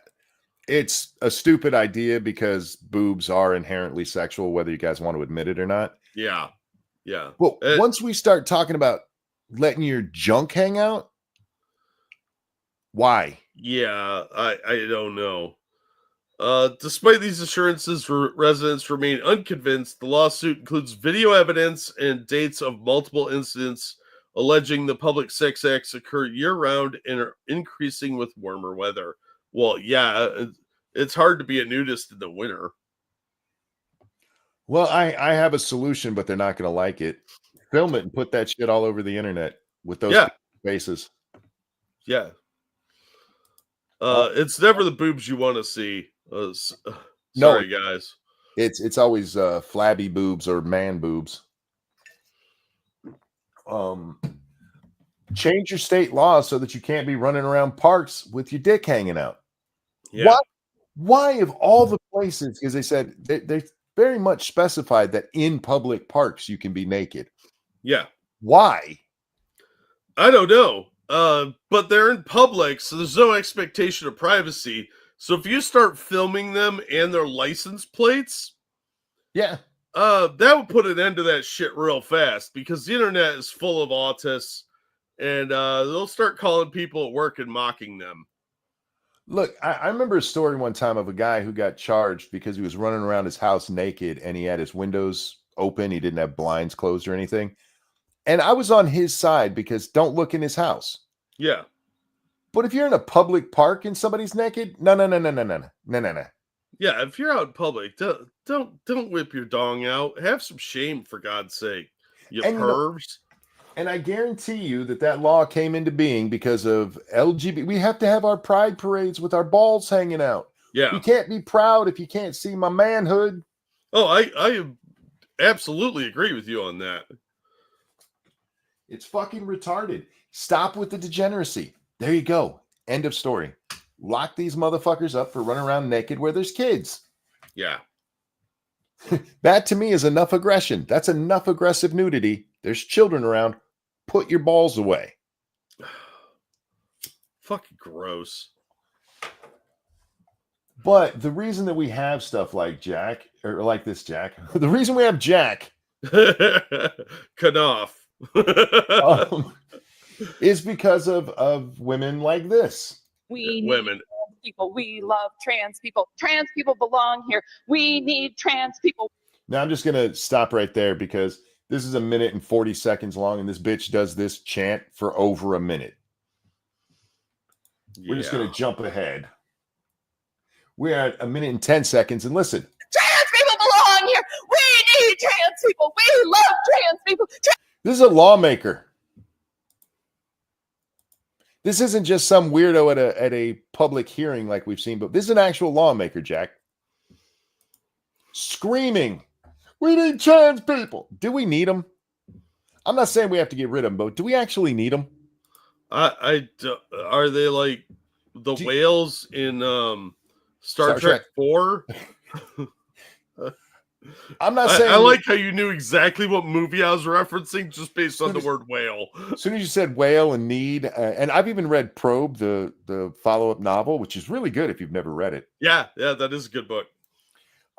It's a stupid idea because boobs are inherently sexual, whether you guys want to admit it or not. Yeah. Yeah. Well, once we start talking about letting your junk hang out, why? Yeah, I don't know. Despite these assurances, residents remain unconvinced. The lawsuit includes video evidence and dates of multiple incidents alleging the public sex acts occur year-round and are increasing with warmer weather. Well, yeah, it's hard to be a nudist in the winter. Well, I have a solution, but they're not going to like it. Film it and put that shit all over the internet with those faces. Yeah. It's never the boobs you want to see. Sorry, guys. It's always flabby boobs or man boobs. Change your state law so that you can't be running around parks with your dick hanging out. Yeah. Why of all the places? Because they said they very much specified that in public parks you can be naked. Yeah. Why? I don't know. But they're in public, so there's no expectation of privacy. So if you start filming them and their license plates, that would put an end to that shit real fast because the internet is full of autists, and they'll start calling people at work and mocking them. Look, I remember a story one time of a guy who got charged because he was running around his house naked and he had his windows open. He didn't have blinds closed or anything. And I was on his side because don't look in his house. Yeah. But if you're in a public park and somebody's naked, no. Yeah, if you're out in public, don't whip your dong out. Have some shame, for God's sake, you And pervs. And I guarantee you that law came into being because of LGBT. We have to have our pride parades with our balls hanging out. Yeah. We can't be proud if you can't see my manhood. Oh, I absolutely agree with you on that. It's fucking retarded. Stop with the degeneracy. There you go. End of story. Lock these motherfuckers up for running around naked where there's kids. Yeah. That to me is enough aggression. That's enough aggressive nudity. There's children around. Put your balls away. Fucking gross. But the reason that we have stuff like Jack, or like this Jack, the reason we have Jack Knopf. is because of women like this. We need Women. trans people. We love trans people. Trans people belong here. We need trans people. Now I'm just going to stop right there because this is 1 minute and 40 seconds long, and this bitch does this chant for over a minute. We're just going to jump ahead. We're at 1 minute and 10 seconds, and listen. Trans people belong here. We need trans people. We love trans people. This is a lawmaker. This isn't just some weirdo at a public hearing like we've seen, but this is an actual lawmaker, Jack. Screaming, we need trans people. Do we need them? I'm not saying we have to get rid of them, but do we actually need them? Are they like the whales in Star Trek 4? I'm not saying. I like how you knew exactly what movie I was referencing just based on the word whale. As soon as you said whale and need, and I've even read Probe, the follow-up novel, which is really good if you've never read it. Yeah, that is a good book.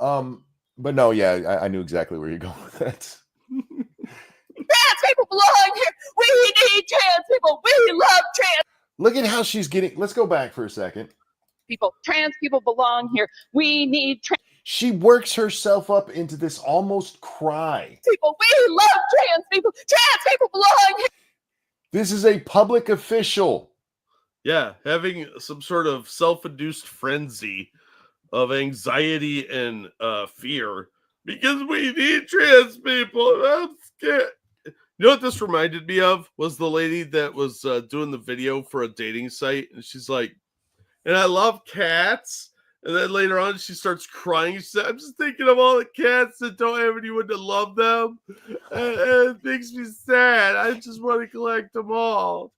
But no, yeah, I knew exactly where you're going with that. Trans people belong here. We need trans people. We love trans Look at how she's getting. Let's go back for a second. people. Trans people belong here. We need trans She works herself up into this almost cry. people. We love trans people. Trans people belong here. This is a public official. Yeah, having some sort of self-induced frenzy of anxiety and fear because we need trans people. I'm scared. You know what this reminded me of? Was the lady that was doing the video for a dating site, and she's like, and I love cats. And then later on, she starts crying. She said, I'm just thinking of all the cats that don't have anyone to love them. And it makes me sad. I just want to collect them all.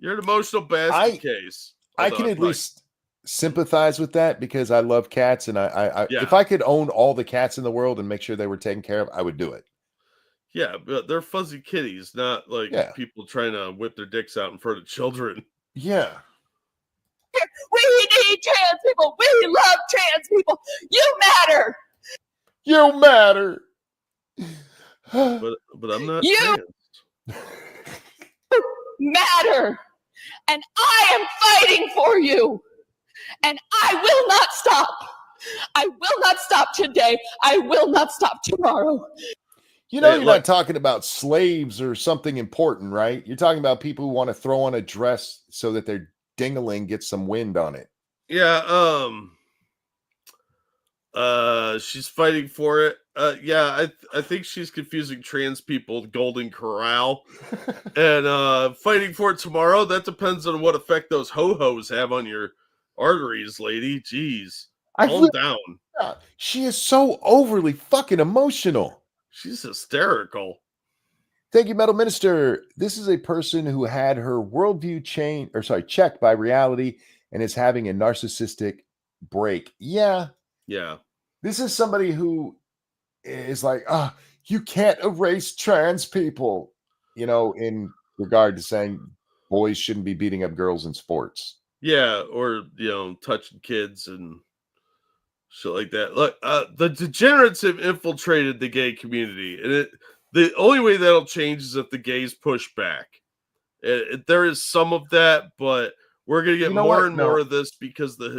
You're an emotional basket case. I can at least sympathize with that because I love cats. And I if I could own all the cats in the world and make sure they were taken care of, I would do it. Yeah, but they're fuzzy kitties, not like people trying to whip their dicks out in front of children. Yeah. We need trans people. We love trans people. You matter. You matter. But I'm not you trans. Matter. And I am fighting for you. And I will not stop. I will not stop today. I will not stop tomorrow. You know, you're not talking about slaves or something important, right? You're talking about people who want to throw on a dress so that their ding-a-ling gets some wind on it. Yeah, she's fighting for it. I think she's confusing trans people with Golden Corral. And fighting for it tomorrow, that depends on what effect those ho-hos have on your arteries, lady. Jeez. Calm down. She is so overly fucking emotional. She's hysterical. Thank you, Metal Minister. This is a person who had her worldview checked by reality and is having a narcissistic break. Yeah. Yeah. This is somebody who is like, you can't erase trans people, you know, in regard to saying boys shouldn't be beating up girls in sports. Yeah, or, you know, touching kids and shit like that. Look, the degenerates have infiltrated the gay community, and the only way that'll change is if the gays push back. There is some of that, but we're going to get more and more of this because the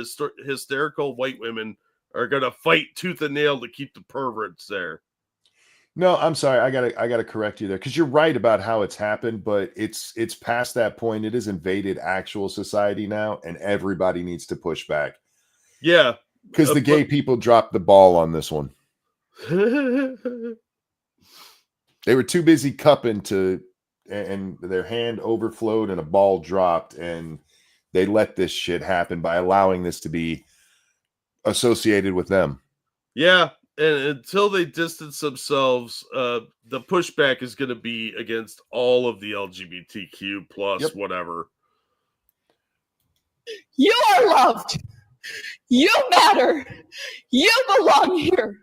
hysterical white women are going to fight tooth and nail to keep the perverts there. No, I'm sorry. I gotta correct you there because you're right about how it's happened, but it's past that point. It has invaded actual society now, and everybody needs to push back Yeah. because the gay people dropped the ball on this one. They were too busy cupping and their hand overflowed and a ball dropped, and they let this shit happen by allowing this to be associated with them. Yeah. And until they distance themselves, the pushback is going to be against all of the LGBTQ plus whatever. You are loved. You matter. You belong here.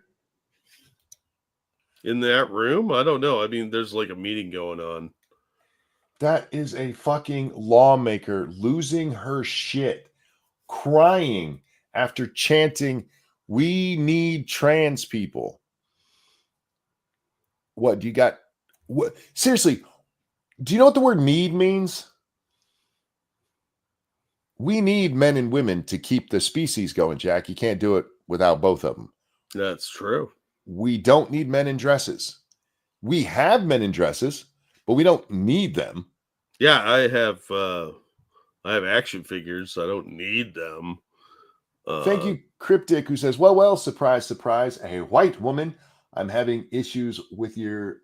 In that room? I don't know. I mean, there's like a meeting going on. That is a fucking lawmaker losing her shit, crying after chanting, "We need trans people." What do you got? What seriously? Do you know what the word "need" means? We need men and women to keep the species going, Jack. You can't do it without both of them. That's true. We don't need men in dresses. We have men in dresses, but we don't need them. Yeah, I have action figures. I don't need them. Thank you, Cryptic, who says, well, surprise, surprise, a white woman. I'm having issues with your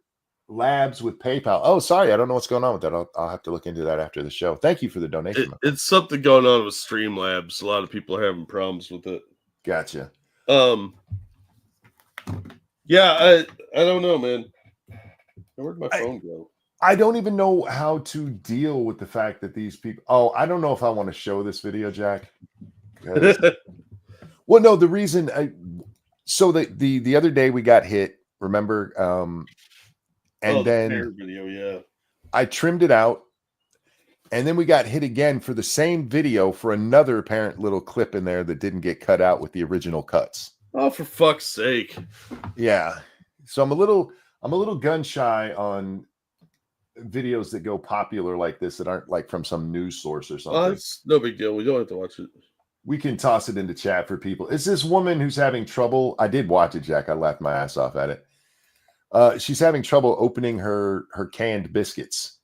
labs with PayPal. Oh, sorry. I don't know what's going on with that. I'll have to look into that after the show. Thank you for the donation. It's something going on with Streamlabs. A lot of people are having problems with it. Gotcha. Yeah, I don't know, man. Where'd my phone go? I don't even know how to deal with the fact that these people. Oh, I don't know if I want to show this video, Jack. Well, no, the reason so the other day we got hit, remember? And then video, yeah. I trimmed it out, and then we got hit again for the same video for another apparent little clip in there that didn't get cut out with the original cuts. Oh, for fuck's sake. Yeah. So I'm a little gun shy on videos that go popular like this that aren't like from some news source or something. It's no big deal. We don't have to watch it. We can toss it into chat for people. It's this woman who's having trouble. I did watch it, Jack. I laughed my ass off at it. She's having trouble opening her canned biscuits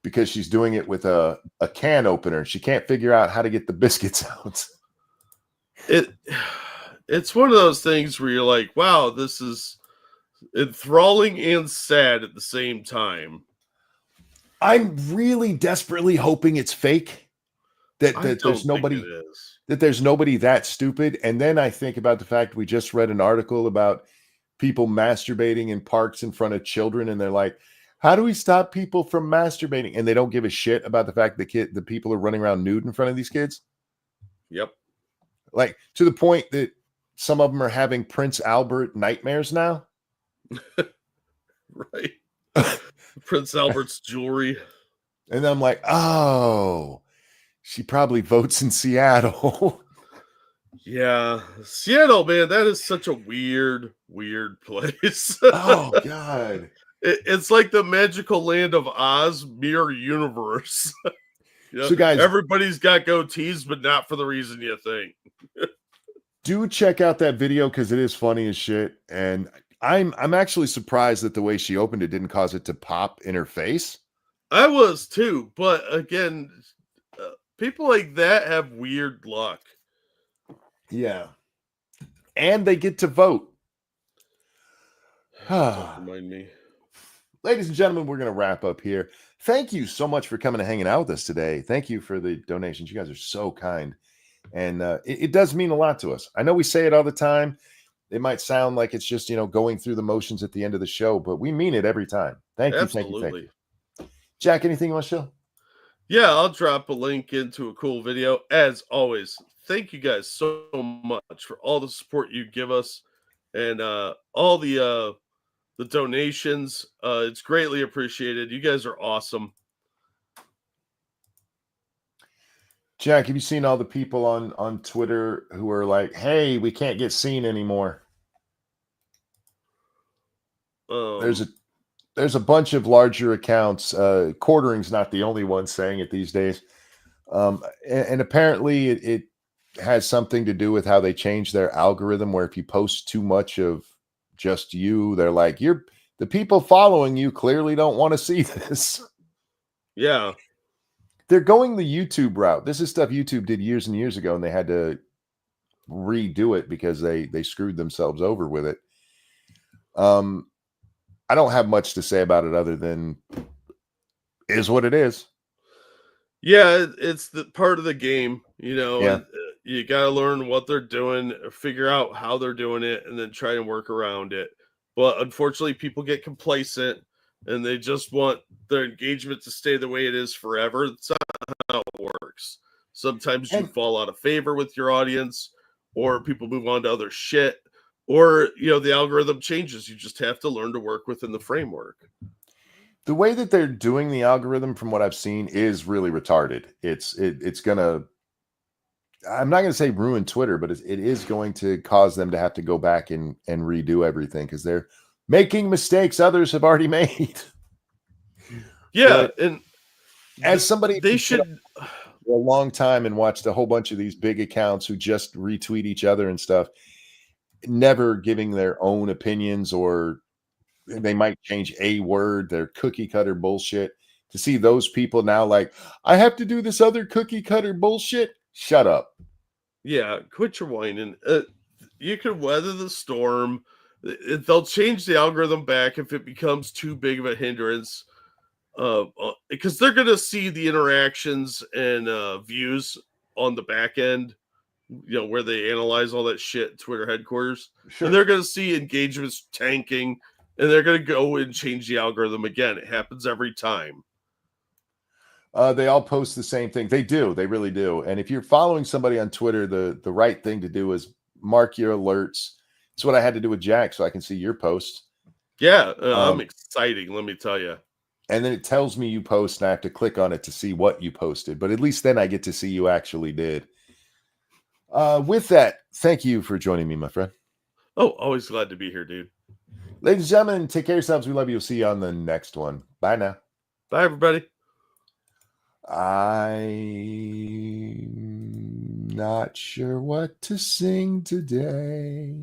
because she's doing it with a can opener. She can't figure out how to get the biscuits out. It's one of those things where you're like, wow, this is enthralling and sad at the same time. I'm really desperately hoping it's fake. That there's nobody that stupid. And then I think about the fact we just read an article about people masturbating in parks in front of children, and they're like, how do we stop people from masturbating? And they don't give a shit about the fact the people are running around nude in front of these kids. Yep. Like to the point that some of them are having Prince Albert nightmares now. Right. Prince Albert's jewelry. And I'm like, oh, she probably votes in Seattle. Yeah. Seattle, man, that is such a weird place. Oh, God. It's like the magical land of Oz mirror universe. You know, so, guys, everybody's got goatees, but not for the reason you think. Do check out that video because it is funny as shit. And I'm actually surprised that the way she opened it didn't cause it to pop in her face. I was too, but again, people like that have weird luck. Yeah. And they get to vote. Don't remind me. Ladies and gentlemen, we're going to wrap up here. Thank you so much for coming and hanging out with us today. Thank you for the donations. You guys are so kind. And it does mean a lot to us. I know we say it all the time. It might sound like it's just, going through the motions at the end of the show, but we mean it every time. Thank you. Thank you. Jack, anything you want to show? Yeah, I'll drop a link into a cool video. As always, thank you guys so much for all the support you give us and all the donations. It's greatly appreciated. You guys are awesome. Jack, have you seen all the people on Twitter who are like, hey, we can't get seen anymore? There's a bunch of larger accounts. Quartering's not the only one saying it these days. And apparently it has something to do with how they changed their algorithm, where if you post too much of just you. They're like, the people following you clearly don't want to see this. Yeah. They're going the YouTube route. This is stuff YouTube did years and years ago, and they had to redo it because they screwed themselves over with it. I don't have much to say about it other than is what it is. Yeah, it's the part of the game, you know. Yeah. You got to learn what they're doing, figure out how they're doing it, and then try and work around it. But unfortunately, people get complacent and they just want their engagement to stay the way it is forever. That's not how it works. Sometimes you fall out of favor with your audience, or people move on to other shit, or, you know, the algorithm changes. You just have to learn to work within the framework. The way that they're doing the algorithm, from what I've seen, is really retarded. It's gonna, I'm not gonna say ruin Twitter, but it is going to cause them to have to go back and redo everything because they're making mistakes others have already made. Yeah, But and as somebody they should for a long time and watched a whole bunch of these big accounts who just retweet each other and stuff, never giving their own opinions, or they might change a word, their cookie cutter bullshit. To see those people now like, I have to do this other cookie cutter bullshit. Shut up. Yeah, quit your whining. You can weather the storm. They'll change the algorithm back if it becomes too big of a hindrance. Because they're going to see the interactions and views on the back end, you know, where they analyze all that shit, Twitter headquarters. Sure. And they're going to see engagements tanking, and they're going to go and change the algorithm again. It happens every time. They all post the same thing. They do. They really do. And if you're following somebody on Twitter, the right thing to do is mark your alerts. It's what I had to do with Jack, so I can see your posts. Yeah, I'm exciting, let me tell you. And then it tells me you post, and I have to click on it to see what you posted. But at least then I get to see you actually did. With that, thank you for joining me, my friend. Oh, always glad to be here, dude. Ladies and gentlemen, take care of yourselves. We love you. We'll see you on the next one. Bye now. Bye, everybody. I'm not sure what to sing today.